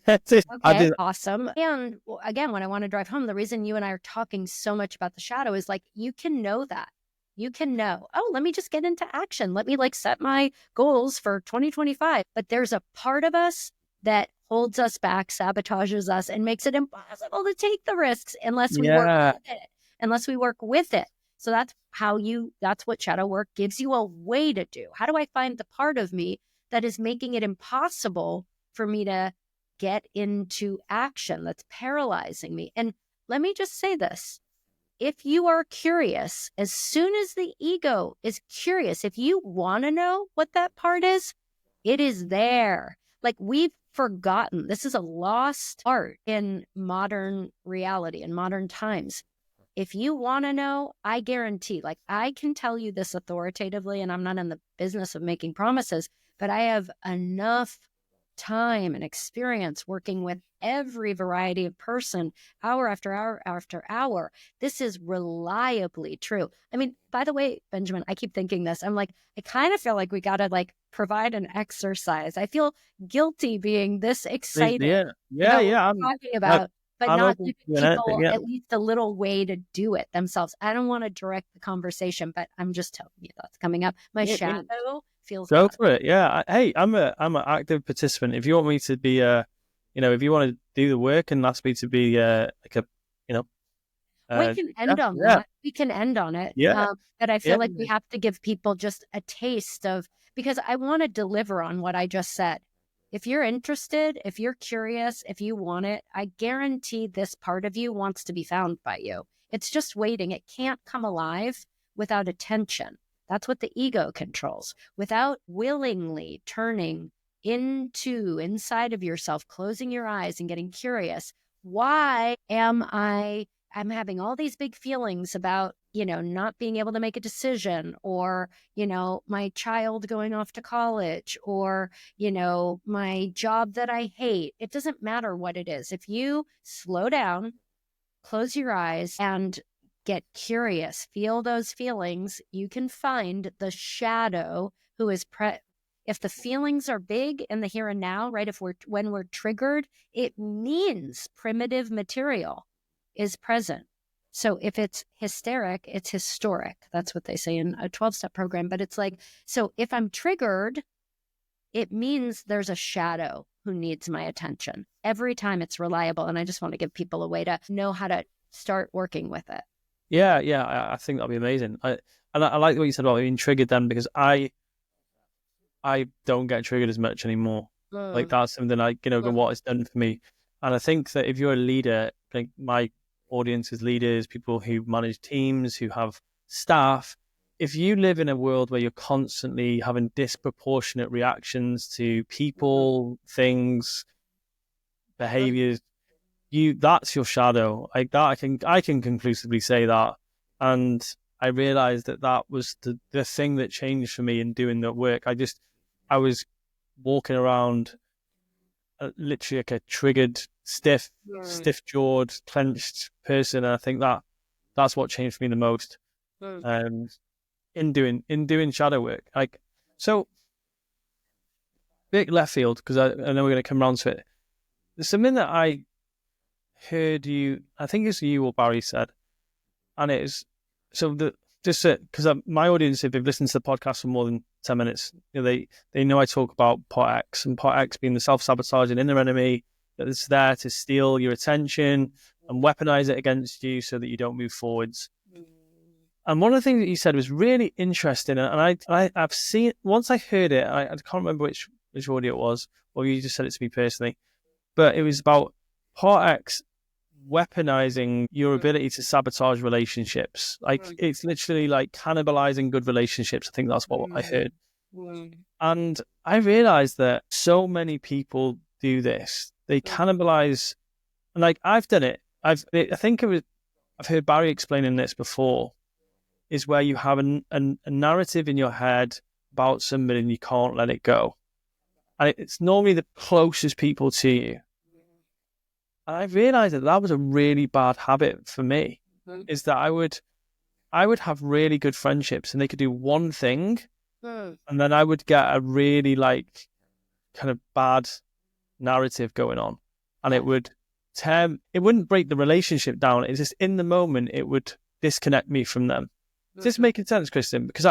Okay, awesome. And again, when I want to drive home, the reason you and I are talking so much about the shadow is like, you can know that. You can know, oh, let me just get into action. Let me set my goals for 2025. But there's a part of us that holds us back, sabotages us, and makes it impossible to take the risks unless we work with it. So that's what shadow work gives you a way to do. How do I find the part of me that is making it impossible for me to get into action, that's paralyzing me? And let me just say this. If you are curious, as soon as the ego is curious, if you want to know what that part is, it is there. Like, we've forgotten. This is a lost art in modern reality, in modern times. If you want to know, I guarantee, I can tell you this authoritatively, and I'm not in the business of making promises, but I have enough time and experience working with every variety of person, hour after hour after hour. This is reliably true. I mean, by the way, Benjamin, I keep thinking this. I'm like, I kind of feel like we got to provide an exercise. I feel guilty being this excited. I'm talking about, but not giving people at least a little way to do it themselves. I don't want to direct the conversation, but I'm just telling you that's coming up. My shadow feels go for it. Yeah. Hey, I'm an active participant. If you want me to be if you want to do the work and ask me to be we can end on that. We can end on it. But I feel like we have to give people just a taste of, because I want to deliver on what I just said. If you're interested, if you're curious, if you want it, I guarantee this part of you wants to be found by you. It's just waiting. It can't come alive without attention. That's what the ego controls. Without willingly turning inside of yourself, closing your eyes and getting curious. Why I'm having all these big feelings about, not being able to make a decision, or, my child going off to college, or, my job that I hate. It doesn't matter what it is. If you slow down, close your eyes, and get curious, feel those feelings, you can find the shadow who is if the feelings are big in the here and now, right? When we're triggered, it means primitive material is present. So if it's hysteric, it's historic. That's what they say in a 12-step program. But it's like, so if I'm triggered, it means there's a shadow who needs my attention. Every time it's reliable. And I just want to give people a way to know how to start working with it. Yeah, I think that'd be amazing. I like what you said about being triggered then, because I don't get triggered as much anymore. Like that's something what it's done for me. And I think that if you're a leader, like my audience is leaders, people who manage teams, who have staff, if you live in a world where you're constantly having disproportionate reactions to people, things, behaviors, that's your shadow. Like that, I can conclusively say that. And I realized that was the thing that changed for me in doing that work. I was walking around literally like a triggered, stiff-jawed, clenched person. And I think that's what changed for me the most. In doing shadow work. Like, so big left field, because I know we're going to come around to it. There's something that I heard I think it's you or Barry said, and it is because my audience, if they've listened to the podcast for more than 10 minutes, they know I talk about part X, and part X being the self-sabotaging inner enemy that is there to steal your attention and weaponize it against you so that you don't move forwards. And one of the things that you said was really interesting, and I've seen, once I heard it, I can't remember which audio it was, or you just said it to me personally, but it was about part X weaponizing your ability to sabotage relationships. Like, it's literally like cannibalizing good relationships. I think that's what I heard. And I realized that so many people do this. They cannibalize, and like I've done it. I think I've heard Barry explaining this before, is where you have a narrative in your head about somebody and you can't let it go. And it's normally the closest people to you. And I realized that was a really bad habit for me, is that I would have really good friendships and they could do one thing, and then I would get a really like kind of bad narrative going on, and it wouldn't break the relationship down. It's just in the moment it would disconnect me from them. Is this making sense, Kristan? Because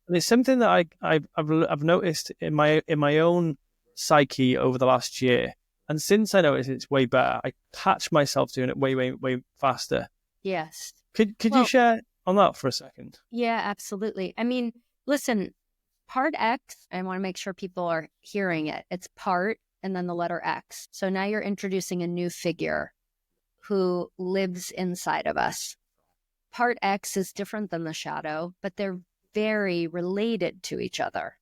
it's something that I've noticed in my own psyche over the last year. And since I noticed it's way better, I catch myself doing it way, way, way faster. Yes. Could you share on that for a second? Yeah, absolutely. I mean, listen, part X, I want to make sure people are hearing it. It's part and then the letter X. So now you're introducing a new figure who lives inside of us. Part X is different than the shadow, but they're very related to each other.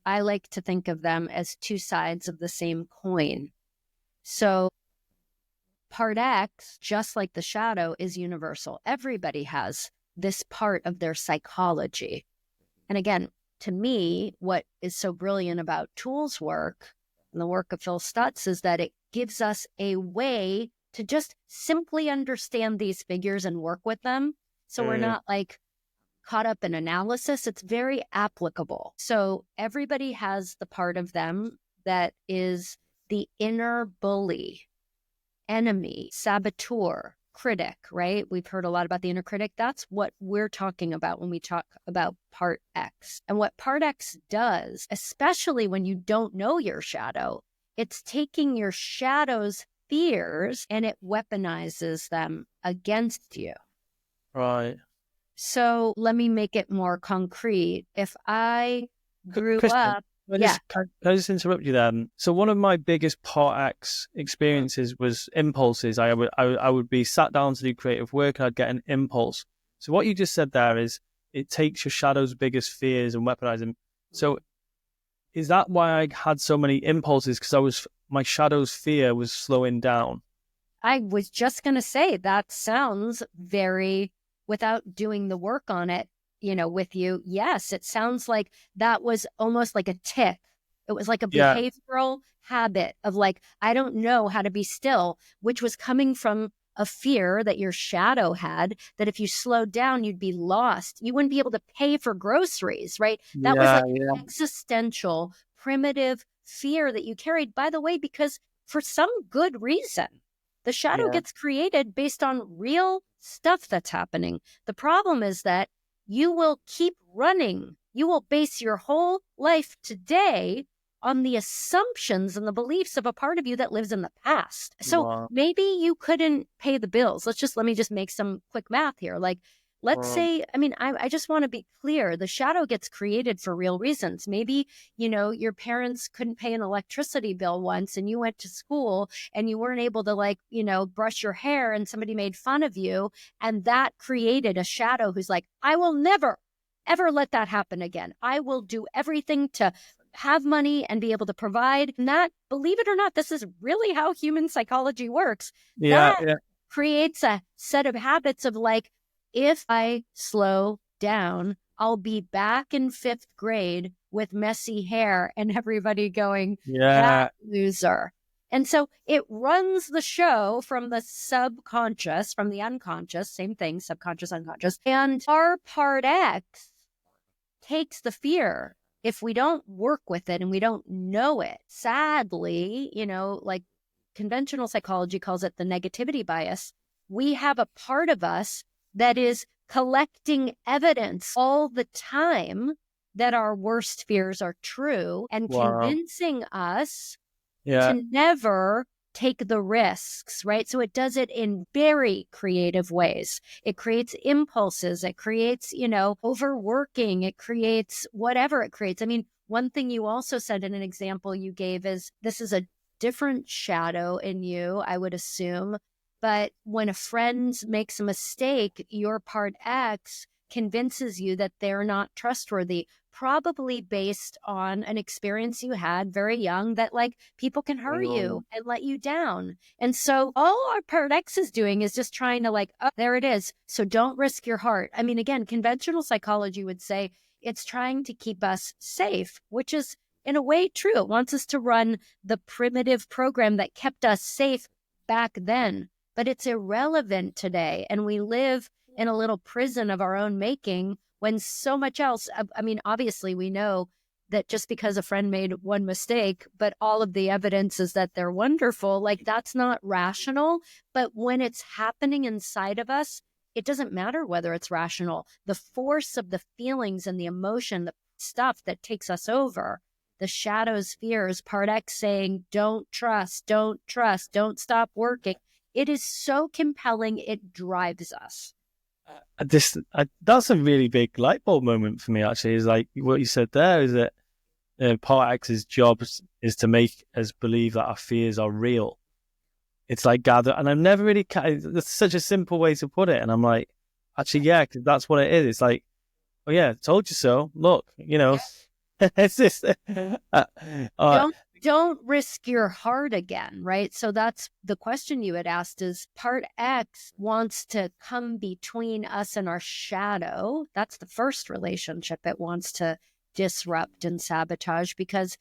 I like to think of them as two sides of the same coin. So part X, just like the shadow, is universal. Everybody has this part of their psychology. And again, to me, what is so brilliant about tools work and the work of Phil Stutz is that it gives us a way to just simply understand these figures and work with them. So we're not like caught up in analysis. It's very applicable. So everybody has the part of them that is the inner bully, enemy, saboteur, critic, right? We've heard a lot about the inner critic. That's what we're talking about when we talk about part X. And what part X does, especially when you don't know your shadow, it's taking your shadow's fears and it weaponizes them against you. Right. So let me make it more concrete. If I grew Kristan, up... Can I just interrupt you there? So one of my biggest part X experiences was impulses. I would be sat down to do creative work and I'd get an impulse. So what you just said there is it takes your shadow's biggest fears and weaponizes them. So is that why I had so many impulses? Because my shadow's fear was slowing down. I was just going to say that sounds very, without doing the work on it, with you. Yes, it sounds like that was almost like a tick. It was like a behavioral habit of like, I don't know how to be still, which was coming from a fear that your shadow had, that if you slowed down, you'd be lost. You wouldn't be able to pay for groceries, right? That was like existential, primitive fear that you carried, by the way, because for some good reason, the shadow gets created based on real stuff that's happening. The problem is that you will keep running. You will base your whole life today on the assumptions and the beliefs of a part of you that lives in the past. So maybe you couldn't pay the bills. Let me just make some quick math here. Like, let's say, I just want to be clear. The shadow gets created for real reasons. Maybe, your parents couldn't pay an electricity bill once and you went to school and you weren't able to brush your hair and somebody made fun of you. And that created a shadow who's like, I will never, ever let that happen again. I will do everything to have money and be able to provide. And that, believe it or not, this is really how human psychology works. That creates a set of habits of like, if I slow down, I'll be back in 5th grade with messy hair and everybody going, that loser. And so it runs the show from the subconscious, from the unconscious, same thing, subconscious, unconscious. And our part X takes the fear. If we don't work with it and we don't know it, sadly, like conventional psychology calls it the negativity bias, we have a part of us that is collecting evidence all the time that our worst fears are true and convincing us to never take the risks, right? So it does it in very creative ways. It creates impulses. It creates, overworking. It creates whatever it creates. One thing you also said in an example you gave is this is a different shadow in you, I would assume. But when a friend makes a mistake, your part X convinces you that they're not trustworthy, probably based on an experience you had very young that like people can hurt you and let you down. And so all our part X is doing is just trying to like, oh, there it is. So don't risk your heart. Again, conventional psychology would say it's trying to keep us safe, which is in a way true. It wants us to run the primitive program that kept us safe back then, but it's irrelevant today. And we live in a little prison of our own making when so much else, obviously we know that just because a friend made one mistake, but all of the evidence is that they're wonderful, like that's not rational. But when it's happening inside of us, it doesn't matter whether it's rational. The force of the feelings and the emotion, the stuff that takes us over, the shadows, fears, part X saying, don't trust, don't stop working. It is so compelling, it drives us. That's a really big light bulb moment for me, actually, is like what you said there, is that part X's job is to make us believe that our fears are real. It's like gather, and I've never really, that's such a simple way to put it. And I'm like, actually, yeah, cause that's what it is. It's like, oh yeah, told you so. Look, it's just, don't risk your heart again, right? So that's the question you had asked is part X wants to come between us and our shadow. That's the first relationship it wants to disrupt and sabotage, because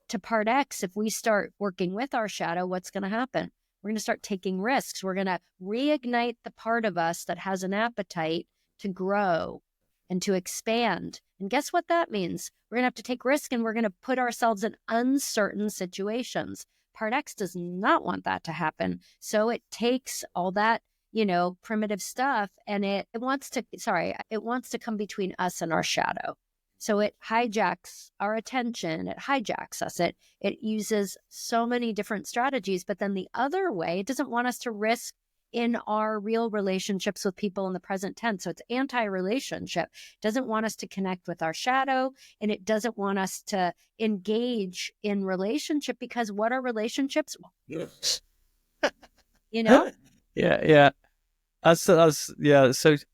to part X, if we start working with our shadow, what's going to happen? We're going to start taking risks. We're going to reignite the part of us that has an appetite to grow and to expand. And guess what that means? We're going to have to take risk, and we're going to put ourselves in uncertain situations. Part X does not want that to happen. So it takes all that, primitive stuff, and it wants to come between us and our shadow. So it hijacks our attention. It hijacks us. It uses so many different strategies. But then the other way, it doesn't want us to risk in our real relationships with people in the present tense. So it's anti-relationship. It doesn't want us to connect with our shadow, and it doesn't want us to engage in relationship, because what are relationships? Yes. Yeah. So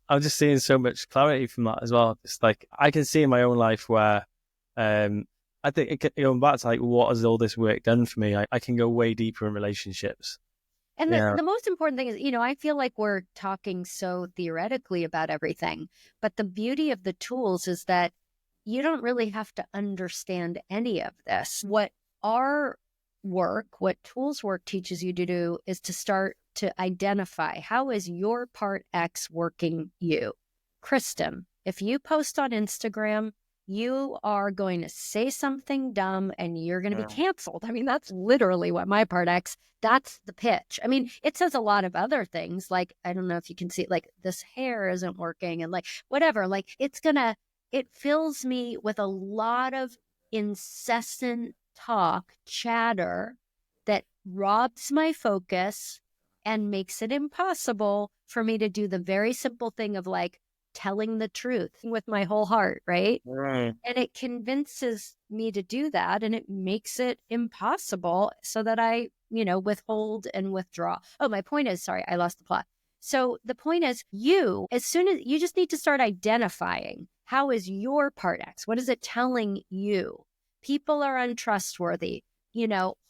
I'm just seeing so much clarity from that as well. It's like I can see in my own life where I think going back to like, what has all this work done for me? I can go way deeper in relationships. And Yeah. the most important thing is, I feel like we're talking so theoretically about everything, but the beauty of the tools is that you don't really have to understand any of this. What our work, what tools work teaches you to do is to start to identify, how is your part X working you? Kristan, if you post on Instagram, you are going to say something dumb and you're going to be canceled. I mean, that's literally what my part X, that's the pitch. I mean, it says a lot of other things, like, I don't know if you can see, like, this hair isn't working and like, whatever, like, it fills me with a lot of incessant talk, chatter that robs my focus and makes it impossible for me to do the very simple thing of like telling the truth with my whole heart, right? Right. And it convinces me to do that, and it makes it impossible so that I, withhold and withdraw. Oh, my point is, sorry, I lost the plot. So the point is, as soon as you just need to start identifying, how is your part X? What is it telling you? People are untrustworthy.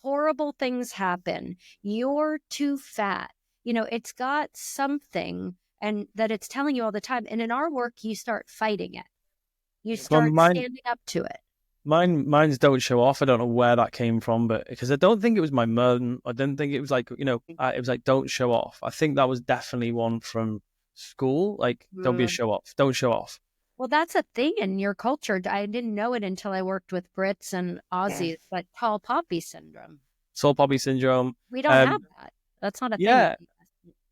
Horrible things happen. You're too fat. It's got something and that it's telling you all the time. And in our work, you start fighting it. You start standing up to it. Mine's don't show off. I don't know where that came from, but because I don't think it was my mum. I didn't think it was like, it was like, don't show off. I think that was definitely one from school. Like, don't be a show off. Don't show off. Well, that's a thing in your culture. I didn't know it until I worked with Brits and Aussies, but tall poppy syndrome. Tall poppy syndrome. We don't have that. That's not a thing.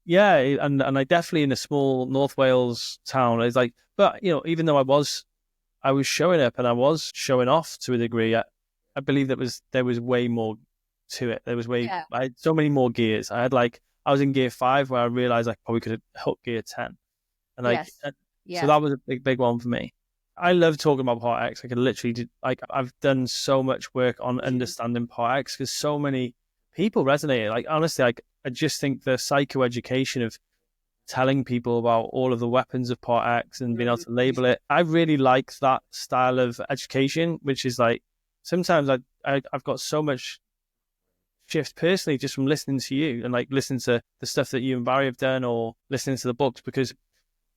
Yeah. And I definitely in a small North Wales town, it's like, but, even though I was showing up and I was showing off to a degree, I believe there was way more to it. There was I had so many more gears. I was in gear 5 where I realized I probably could have hooked gear 10. And so that was a big one for me. I love talking about Part X. I could literally do, I've done so much work on understanding Part X because so many people resonate. Like, honestly, I just think the psychoeducation of telling people about all of the weapons of Part X and being able to label it. I really like that style of education, which is like, sometimes I've got so much shift personally just from listening to you and like listening to the stuff that you and Barry have done or listening to the books, because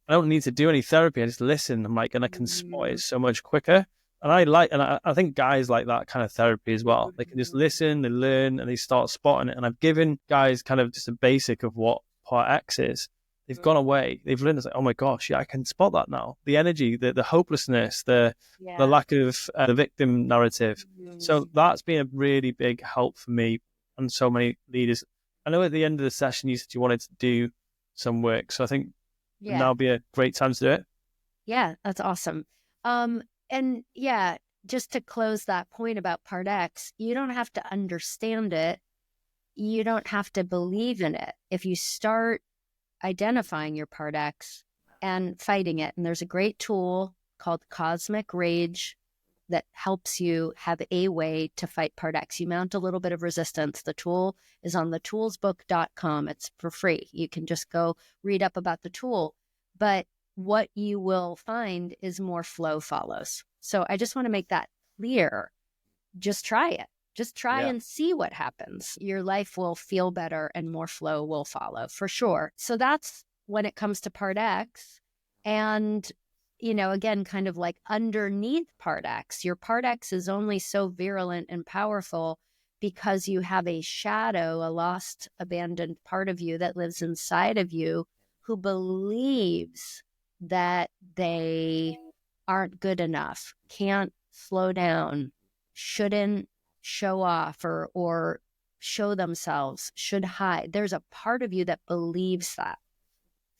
I don't need to do any therapy. I just listen. I'm like, and I can spot it so much quicker. And I think guys like that kind of therapy as well. They can just listen, they learn, and they start spotting it. And I've given guys kind of just a basic of what Part X is. They've gone away. They've learned, it's like, oh my gosh, yeah, I can spot that now. The energy, the hopelessness, the lack of the victim narrative. So that's been a really big help for me and so many leaders. I know at the end of the session you said you wanted to do some work. So I think now be a great time to do it. Yeah, that's awesome. And just to close that point about Part X, you don't have to understand it. You don't have to believe in it. If you start identifying your Part X and fighting it, and there's a great tool called Cosmic Rage that helps you have a way to fight Part X. You mount a little bit of resistance. The tool is on thetoolsbook.com. It's for free. You can just go read up about the tool. But what you will find is more flow follows. So I just want to make that clear. Just try it. Just try and see what happens. Your life will feel better and more flow will follow for sure. So that's when it comes to Part X. And, again, kind of like underneath Part X, your Part X is only so virulent and powerful because you have a shadow, a lost, abandoned part of you that lives inside of you who believes that they aren't good enough, can't slow down, shouldn't show off or show themselves, should hide. There's a part of you that believes that,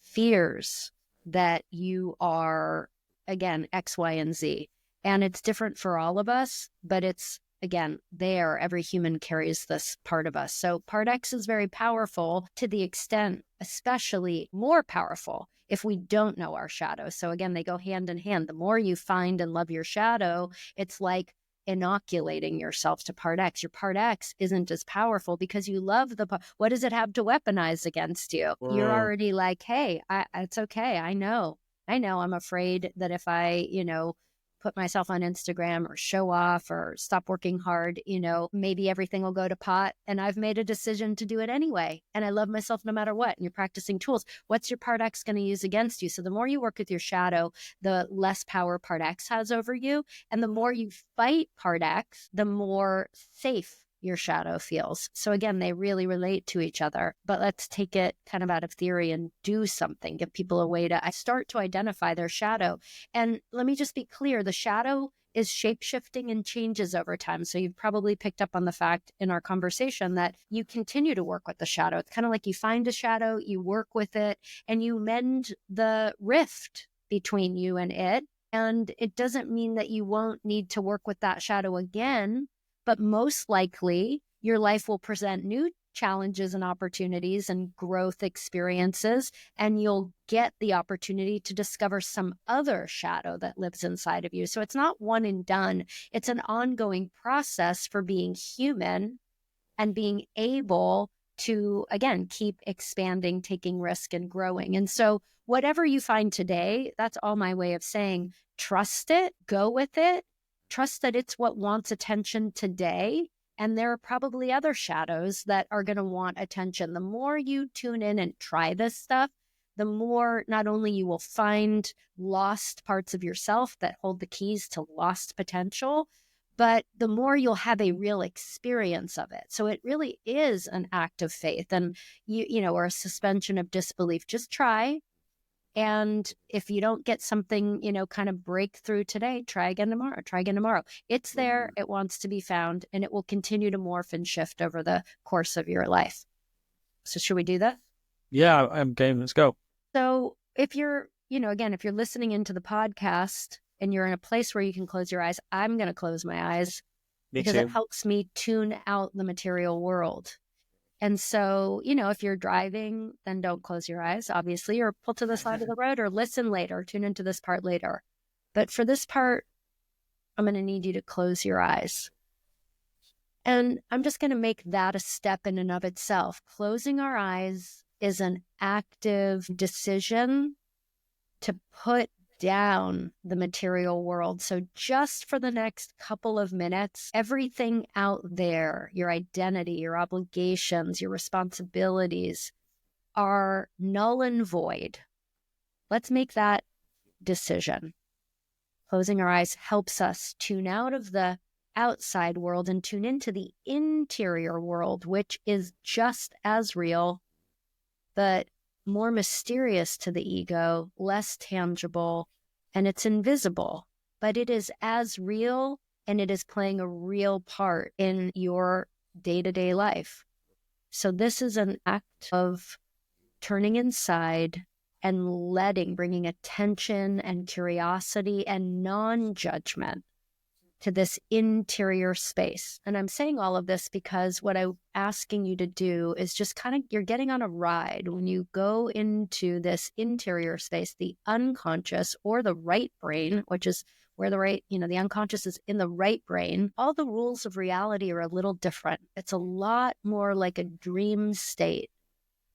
fears that you are, again, X, Y, and Z. And it's different for all of us, but it's, again, every human carries this part of us. So Part X is very powerful to the extent, especially more powerful if we don't know our shadow. So again, they go hand in hand. The more you find and love your shadow, it's like inoculating yourself to Part X. Your Part X isn't as powerful because you love what does it have to weaponize against you? Whoa. You're already like, hey, it's okay. I know I'm afraid that if I, put myself on Instagram or show off or stop working hard, maybe everything will go to pot, and I've made a decision to do it anyway. And I love myself no matter what. And you're practicing tools. What's your part X going to use against you? So the more you work with your shadow, the less power part X has over you. And the more you fight part X, the more safe your shadow feels. So again, they really relate to each other. But let's take it kind of out of theory and do something, give people a way to start to identify their shadow. And let me just be clear, the shadow is shape-shifting and changes over time. So you've probably picked up on the fact in our conversation that you continue to work with the shadow. It's kind of like you find a shadow, you work with it, and you mend the rift between you and it. And it doesn't mean that you won't need to work with that shadow again, but most likely your life will present new challenges and opportunities and growth experiences, and you'll get the opportunity to discover some other shadow that lives inside of you. So it's not one and done. It's an ongoing process for being human and being able to, again, keep expanding, taking risk, and growing. And so whatever you find today, that's all my way of saying, trust it, go with it, trust that it's what wants attention today. And there are probably other shadows that are going to want attention. The more you tune in and try this stuff, the more not only you will find lost parts of yourself that hold the keys to lost potential, but the more you'll have a real experience of it. So it really is an act of faith and, or a suspension of disbelief. Just try. And if you don't get something, kind of breakthrough today, try again tomorrow. It's there, it wants to be found, and it will continue to morph and shift over the course of your life. So should we do that? Yeah, I'm game. Let's go. So if you're, again, if you're listening into the podcast and you're in a place where you can close your eyes, I'm going to close my eyes because it helps me tune out the material world. And so, if you're driving, then don't close your eyes, obviously, or pull to the side of the road or listen later, tune into this part later. But for this part, I'm going to need you to close your eyes. And I'm just going to make that a step in and of itself. Closing our eyes is an active decision to put down the material world. So just for the next couple of minutes, everything out there, your identity, your obligations, your responsibilities are null and void. Let's make that decision. Closing our eyes helps us tune out of the outside world and tune into the interior world, which is just as real, but more mysterious to the ego, less tangible, and it's invisible, but it is as real and it is playing a real part in your day-to-day life. So this is an act of turning inside and bringing attention and curiosity and non-judgment to this interior space. And I'm saying all of this because what I'm asking you to do is just you're getting on a ride. When you go into this interior space, the unconscious or the right brain, which is where the unconscious is in the right brain, all the rules of reality are a little different. It's a lot more like a dream state.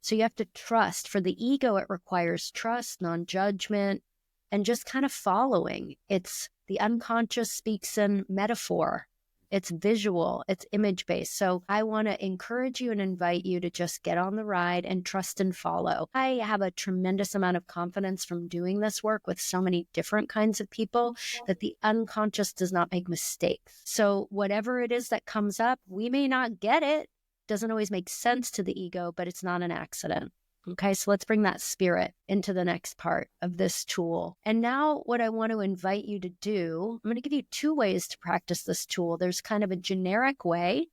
So you have to trust. For the ego, it requires trust, non-judgment, and just kind of following. The unconscious speaks in metaphor. It's visual, it's image-based. So I want to encourage you and invite you to just get on the ride and trust and follow. I have a tremendous amount of confidence from doing this work with so many different kinds of people that the unconscious does not make mistakes. So whatever it is that comes up, we may not get it. Doesn't always make sense to the ego, but it's not an accident. Okay, so let's bring that spirit into the next part of this tool. And now what I want to invite you to do, I'm going to give you 2 ways to practice this tool. There's kind of a generic way.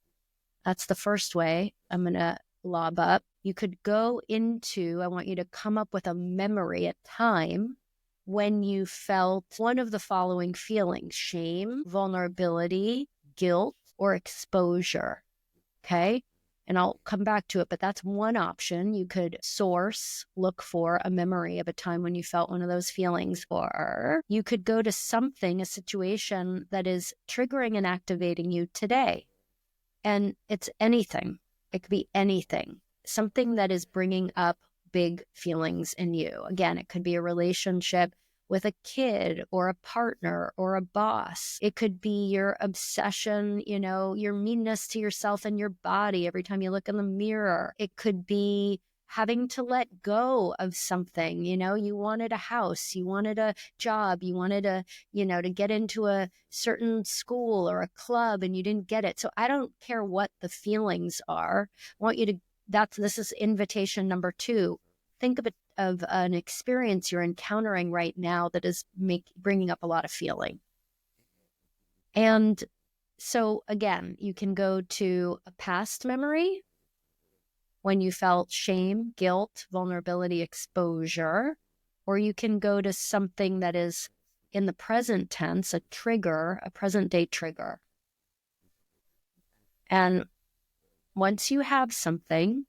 That's the first way I'm going to lob up. You could go into, I want you to come up with a memory, a time when you felt one of the following feelings: shame, vulnerability, guilt, or exposure. Okay? And I'll come back to it, but that's one option. You could look for a memory of a time when you felt one of those feelings, or you could go to a situation that is triggering and activating you today. And it's anything. It could be anything, something that is bringing up big feelings in you. Again, it could be a relationship with a kid or a partner or a boss. It could be your obsession, your meanness to yourself and your body every time you look in the mirror. It could be having to let go of something. You wanted a house, you wanted a job, you wanted to get into a certain school or a club and you didn't get it. So I don't care what the feelings are. I want you to, this is invitation number 2. Think of an experience you're encountering right now that is bringing up a lot of feeling. And so again, you can go to a past memory when you felt shame, guilt, vulnerability, exposure, or you can go to something that is in the present tense, a trigger, a present day trigger. And once you have something,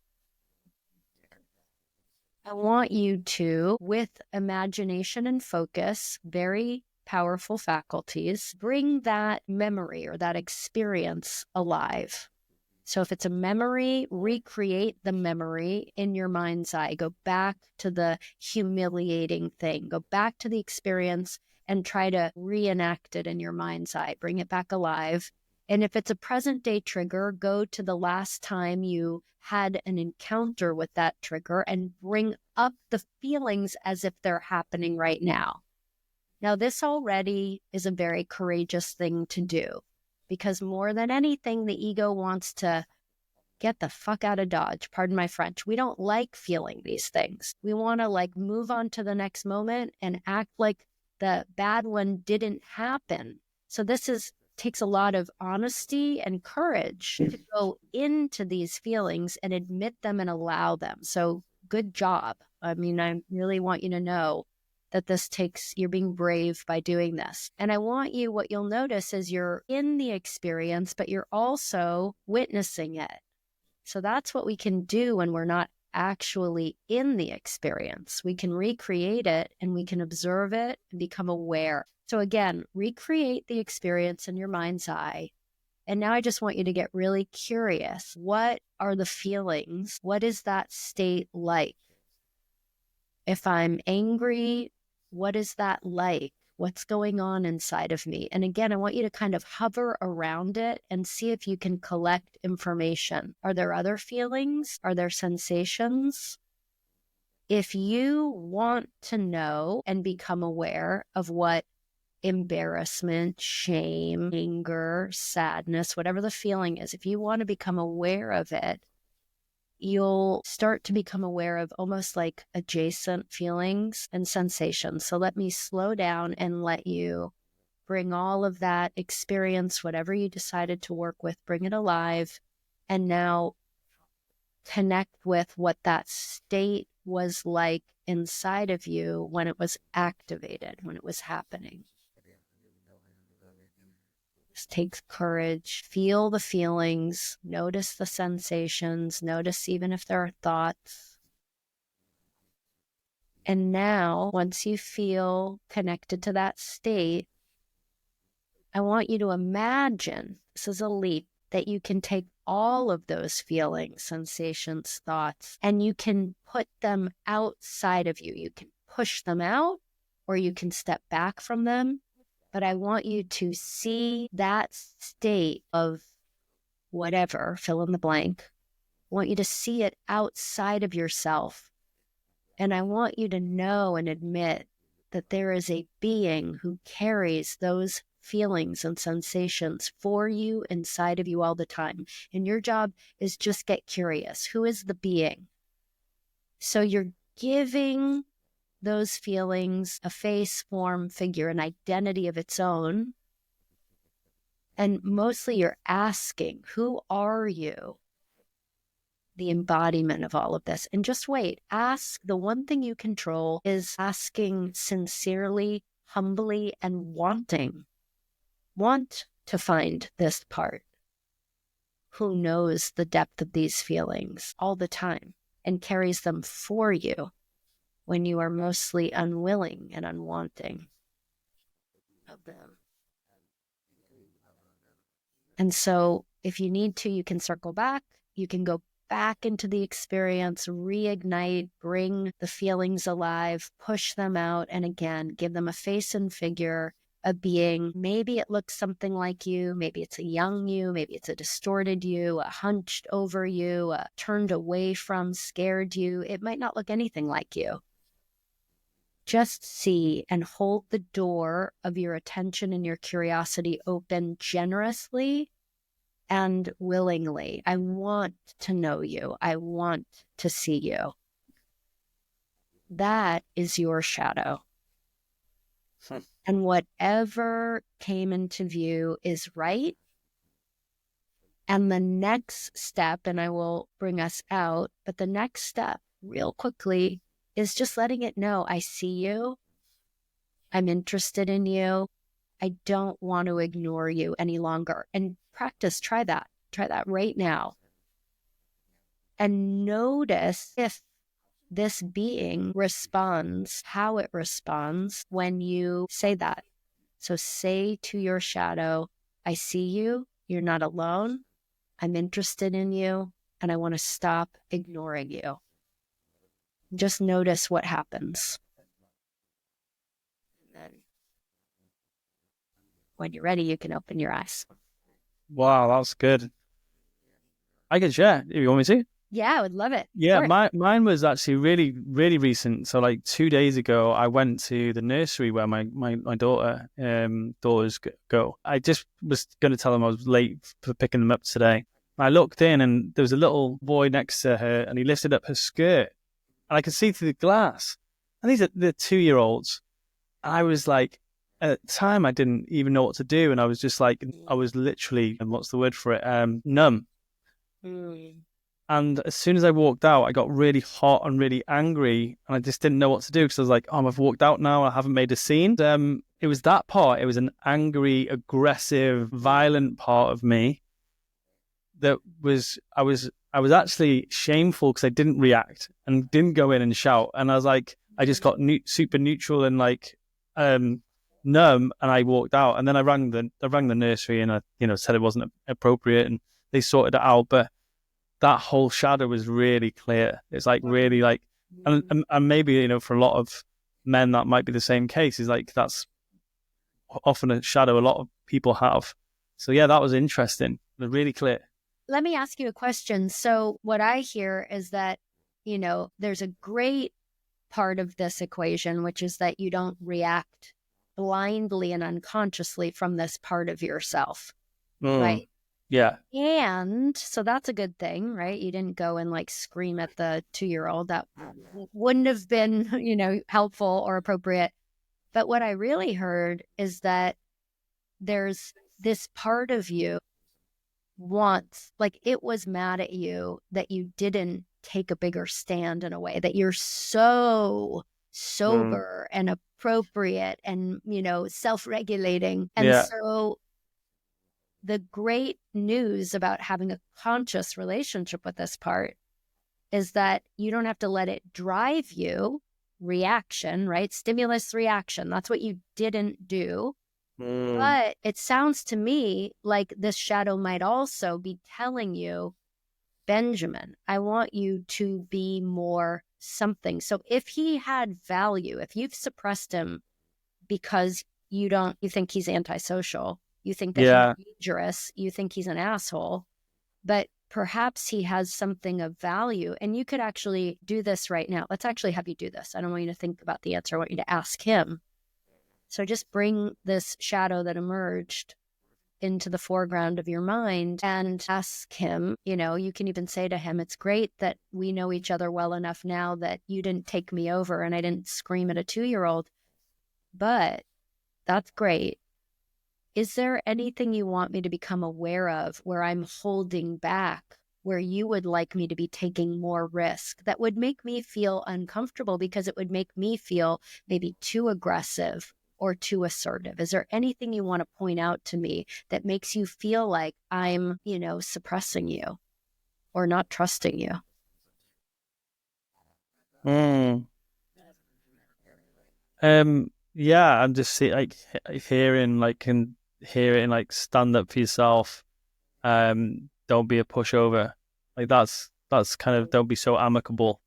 I want you to, with imagination and focus, very powerful faculties, bring that memory or that experience alive. So if it's a memory, recreate the memory in your mind's eye. Go back to the humiliating thing. Go back to the experience and try to reenact it in your mind's eye. Bring it back alive. And if it's a present day trigger, go to the last time you had an encounter with that trigger and bring up the feelings as if they're happening right now. Now, this already is a very courageous thing to do, because more than anything, the ego wants to get the fuck out of Dodge. Pardon my French. We don't like feeling these things. We want to move on to the next moment and act like the bad one didn't happen. So this takes a lot of honesty and courage to go into these feelings and admit them and allow them. So good job. I mean, I really want you to know that you're being brave by doing this. And I want you, what you'll notice is you're in the experience, but you're also witnessing it. So that's what we can do when we're not actually in the experience. We can recreate it and we can observe it and become aware. So again, recreate the experience in your mind's eye. And now I just want you to get really curious. What are the feelings? What is that state like? If I'm angry, what is that like? What's going on inside of me? And again, I want you to kind of hover around it and see if you can collect information. Are there other feelings? Are there sensations? If you want to know and become aware of what embarrassment, shame, anger, sadness, whatever the feeling is, if you want to become aware of it, you'll start to become aware of almost like adjacent feelings and sensations. So let me slow down and let you bring all of that experience, whatever you decided to work with, bring it alive, and now connect with what that state was like inside of you when it was activated, when it was happening. Just take courage, feel the feelings, notice the sensations, notice even if there are thoughts. And now, once you feel connected to that state, I want you to imagine, this is a leap, that you can take all of those feelings, sensations, thoughts, and you can put them outside of you. You can push them out or you can step back from them. But I want you to see that state of whatever, fill in the blank. I want you to see it outside of yourself. And I want you to know and admit that there is a being who carries those feelings and sensations for you inside of you all the time. And your job is just get curious. Who is the being? So you're giving those feelings a face, form, figure, an identity of its own. And mostly you're asking, who are you? The embodiment of all of this. And just wait, ask. The one thing you control is asking sincerely, humbly, and wanting. Want to find this part who knows the depth of these feelings all the time and carries them for you when you are mostly unwilling and unwanting of them. And so if you need to, you can circle back. You can go back into the experience, reignite, bring the feelings alive, push them out, and again, give them a face and figure, a being. Maybe it looks something like you, maybe it's a young you, maybe it's a distorted you, a hunched over you, a turned away from, scared you. It might not look anything like you. Just see and hold the door of your attention and your curiosity open generously and willingly. I want to know you. I want to see you. That is your shadow. And whatever came into view is right. And the next step, and I will bring us out, but the next step real quickly is just letting it know, I see you. I'm interested in you. I don't want to ignore you any longer. And practice, try that right now. And notice if this being responds, how it responds when you say that. So say to your shadow, I see you, you're not alone, I'm interested in you, and I want to stop ignoring you. Just notice what happens. And then when you're ready, you can open your eyes. Wow, that's good. I can share if you want me to. Yeah, I would love it. Yeah, mine was actually really, really recent. So like 2 days ago, I went to the nursery where my daughters go. I just was going to tell them I was late for picking them up today. I looked in and there was a little boy next to her and he lifted up her skirt and I could see through the glass. And these are the 2-year-olds. I was like, at the time, I didn't even know what to do. And I was just like, I was literally, what's the word for it? Numb. And as soon as I walked out, I got really hot and really angry. And I just didn't know what to do because I was like, I've walked out now. I haven't made a scene. It was that part. It was an angry, aggressive, violent part of me that was, I was actually shameful because I didn't react and didn't go in and shout. And I was like, I just got super neutral and like numb, and I walked out. And then I rang the nursery and I said it wasn't appropriate, and they sorted it out. But that whole shadow was really clear. It's like really like, and maybe for a lot of men that might be the same case. Is like that's often a shadow a lot of people have. So yeah, that was interesting. Really clear. Let me ask you a question. So what I hear is that, there's a great part of this equation, which is that you don't react blindly and unconsciously from this part of yourself, right? Yeah. And so that's a good thing, right? You didn't go and like scream at the 2-year-old. That wouldn't have been, helpful or appropriate. But what I really heard is that there's this part of you wants, like it was mad at you that you didn't take a bigger stand in a way, that you're so sober and appropriate and, self-regulating. And so the great news about having a conscious relationship with this part is that you don't have to let it drive you. Reaction, right? Stimulus reaction. That's what you didn't do. But it sounds to me like this shadow might also be telling you, Benjamin, I want you to be more something. So if he had value, if you've suppressed him because you think he's antisocial, you think that he's dangerous, you think he's an asshole, but perhaps he has something of value, and you could actually do this right now. Let's actually have you do this. I don't want you to think about the answer. I want you to ask him. So just bring this shadow that emerged into the foreground of your mind and ask him, you can even say to him, it's great that we know each other well enough now that you didn't take me over and I didn't scream at a 2-year-old, but that's great. Is there anything you want me to become aware of where I'm holding back, where you would like me to be taking more risk that would make me feel uncomfortable because it would make me feel maybe too aggressive or too assertive? Is there anything you want to point out to me that makes you feel like I'm, suppressing you or not trusting you? Yeah, I'm just hearing hear it and stand up for yourself. Don't be a pushover. Like that's That's kind of, don't be so amicable.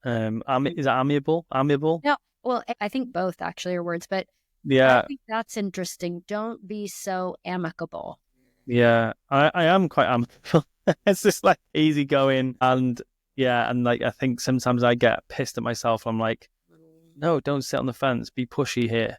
Is it amiable? Amiable? No, well, I think both actually are words, but I Yeah, think that's interesting. Don't be so amicable. yeah. I am quite amicable. It's just like easygoing, and yeah, and like I think sometimes I get pissed at myself. I'm like, no, don't sit on the fence. Be pushy here.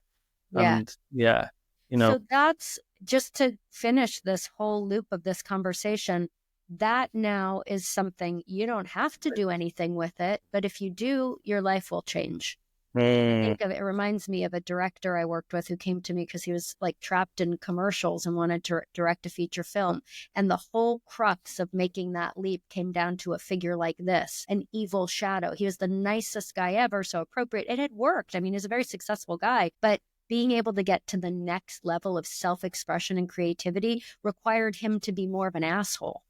Yeah. And yeah, So that's just to finish this whole loop of this conversation. That now is something you don't have to do anything with it, but if you do, your life will change. I think of it reminds me of a director I worked with who came to me because he was like trapped in commercials and wanted to direct a feature film. And the whole crux of making that leap came down to a figure like this, an evil shadow. He was the nicest guy ever, so appropriate. It had worked. I mean, he's a very successful guy, but being able to get to the next level of self-expression and creativity required him to be more of an asshole.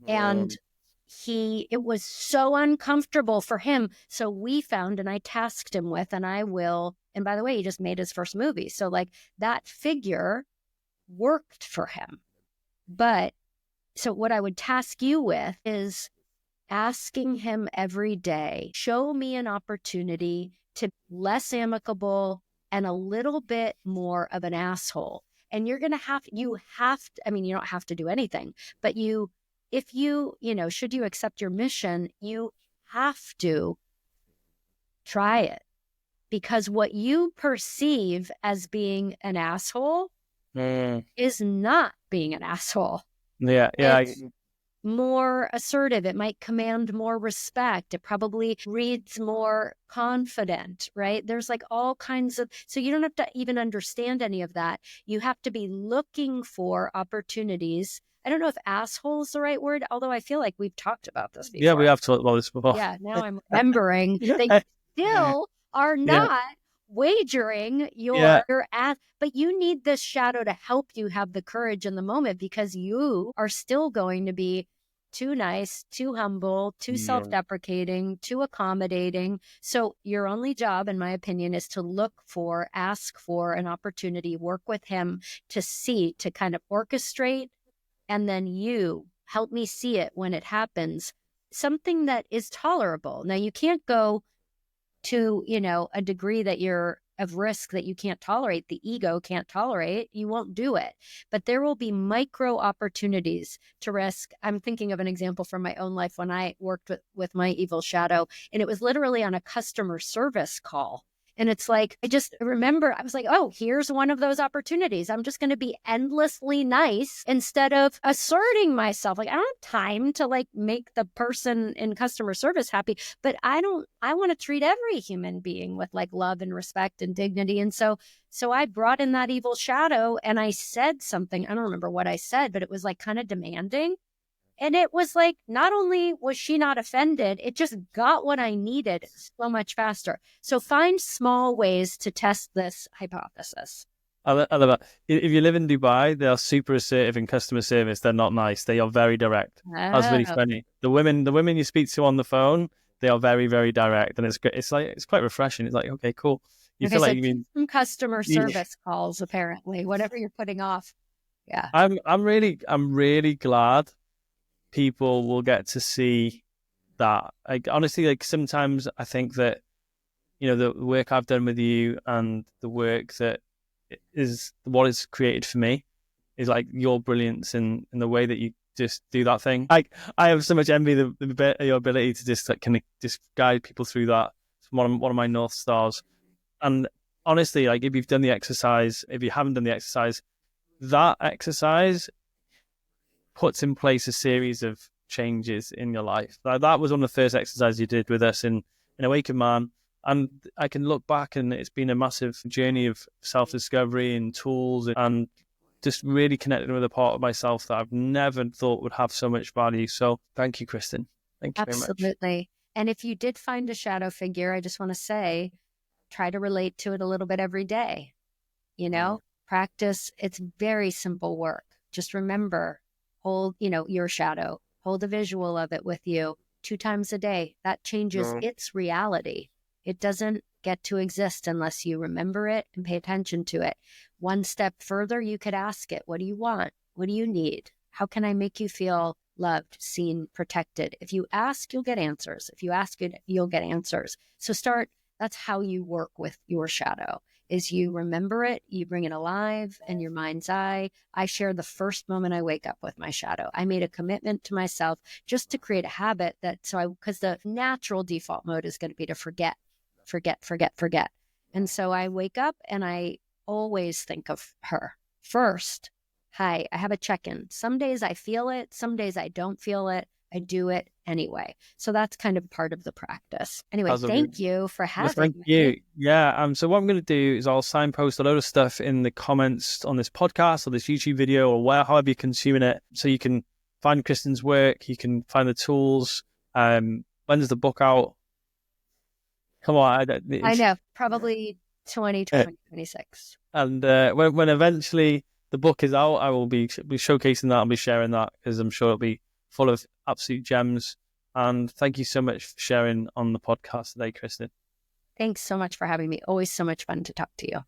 And it was so uncomfortable for him. So we found, and I tasked him with, and by the way, he just made his first movie. So like that figure worked for him. But so what I would task you with is asking him every day, show me an opportunity to be less amicable and a little bit more of an asshole. And you have to, I mean, you don't have to do anything, but if you should you accept your mission, you have to try it, because what you perceive as being an asshole is not being an asshole. Yeah. It's more assertive. It might command more respect. It probably reads more confident, right? There's like all kinds of, so you don't have to even understand any of that. You have to be looking for opportunities. I don't know if asshole is the right word, although I feel like we've talked about this before. Yeah, we have talked about this before. Yeah, now I'm remembering that you still are not wagering your ass, but you need this shadow to help you have the courage in the moment, because you are still going to be too nice, too humble, too self-deprecating, too accommodating. So your only job, in my opinion, is to ask for an opportunity, work with him to kind of orchestrate, and then you help me see it when it happens, something that is tolerable. Now, you can't go to, a degree that you're of risk that you can't tolerate, the ego can't tolerate, you won't do it. But there will be micro opportunities to risk. I'm thinking of an example from my own life when I worked with my evil shadow, and it was literally on a customer service call. And it's like, I just remember, I was like, oh, here's one of those opportunities. I'm just going to be endlessly nice instead of asserting myself. Like, I don't have time to like make the person in customer service happy, but I want to treat every human being with like love and respect and dignity. And so I brought in that evil shadow and I said something. I don't remember what I said, but it was like kind of demanding. And it was like, not only was she not offended, it just got what I needed so much faster. So find small ways to test this hypothesis. I love that. If you live in Dubai, they are super assertive in customer service. They're not nice. They are very direct. That's really funny. The women you speak to on the phone, they are very, very direct, and it's quite refreshing. It's like, okay, cool. You feel like you mean some customer service calls, apparently, whatever you're putting off. Yeah. I'm really glad people will get to see that. Like, honestly, like sometimes I think that, the work I've done with you and the work that is what is created for me is like your brilliance in the way that you just do that thing. I have so much envy of your ability to just like kind of just guide people through that. It's one of my North Stars. And honestly, like if you've done the exercise, if you haven't done the exercise, that exercise puts in place a series of changes in your life. That was one of the first exercises you did with us in Awaken Man. And I can look back and it's been a massive journey of self-discovery and tools and just really connecting with a part of myself that I've never thought would have so much value. So thank you, Kristan. Thank you very much. Absolutely. And if you did find a shadow figure, I just want to say, try to relate to it a little bit every day. Practice. It's very simple work. Just remember, hold, your shadow, hold a visual of it with you 2 times a day. That changes its reality. It doesn't get to exist unless you remember it and pay attention to it. One step further, you could ask it, what do you want? What do you need? How can I make you feel loved, seen, protected. If you ask, you'll get answers. If you ask it, you'll get answers. So that's how you work with your shadow, is you remember it, you bring it alive in your mind's eye. I share the first moment I wake up with my shadow. I made a commitment to myself just to create a habit because the natural default mode is going to be to forget. And so I wake up and I always think of her first. Hi, I have a check-in. Some days I feel it, some days I don't feel it. I do it anyway. So that's kind of part of the practice. Anyway, thank you for having me. Thank you. Yeah. So what I'm going to do is I'll signpost a load of stuff in the comments on this podcast or this YouTube video or however you're consuming it. So you can find Kristan's work. You can find the tools. When's the book out? Come on. I know. Probably 2026. And when eventually the book is out, I will be showcasing that. I'll be sharing that because I'm sure it'll be full of absolute gems. And thank you so much for sharing on the podcast today, Kristan. Thanks so much for having me. Always so much fun to talk to you.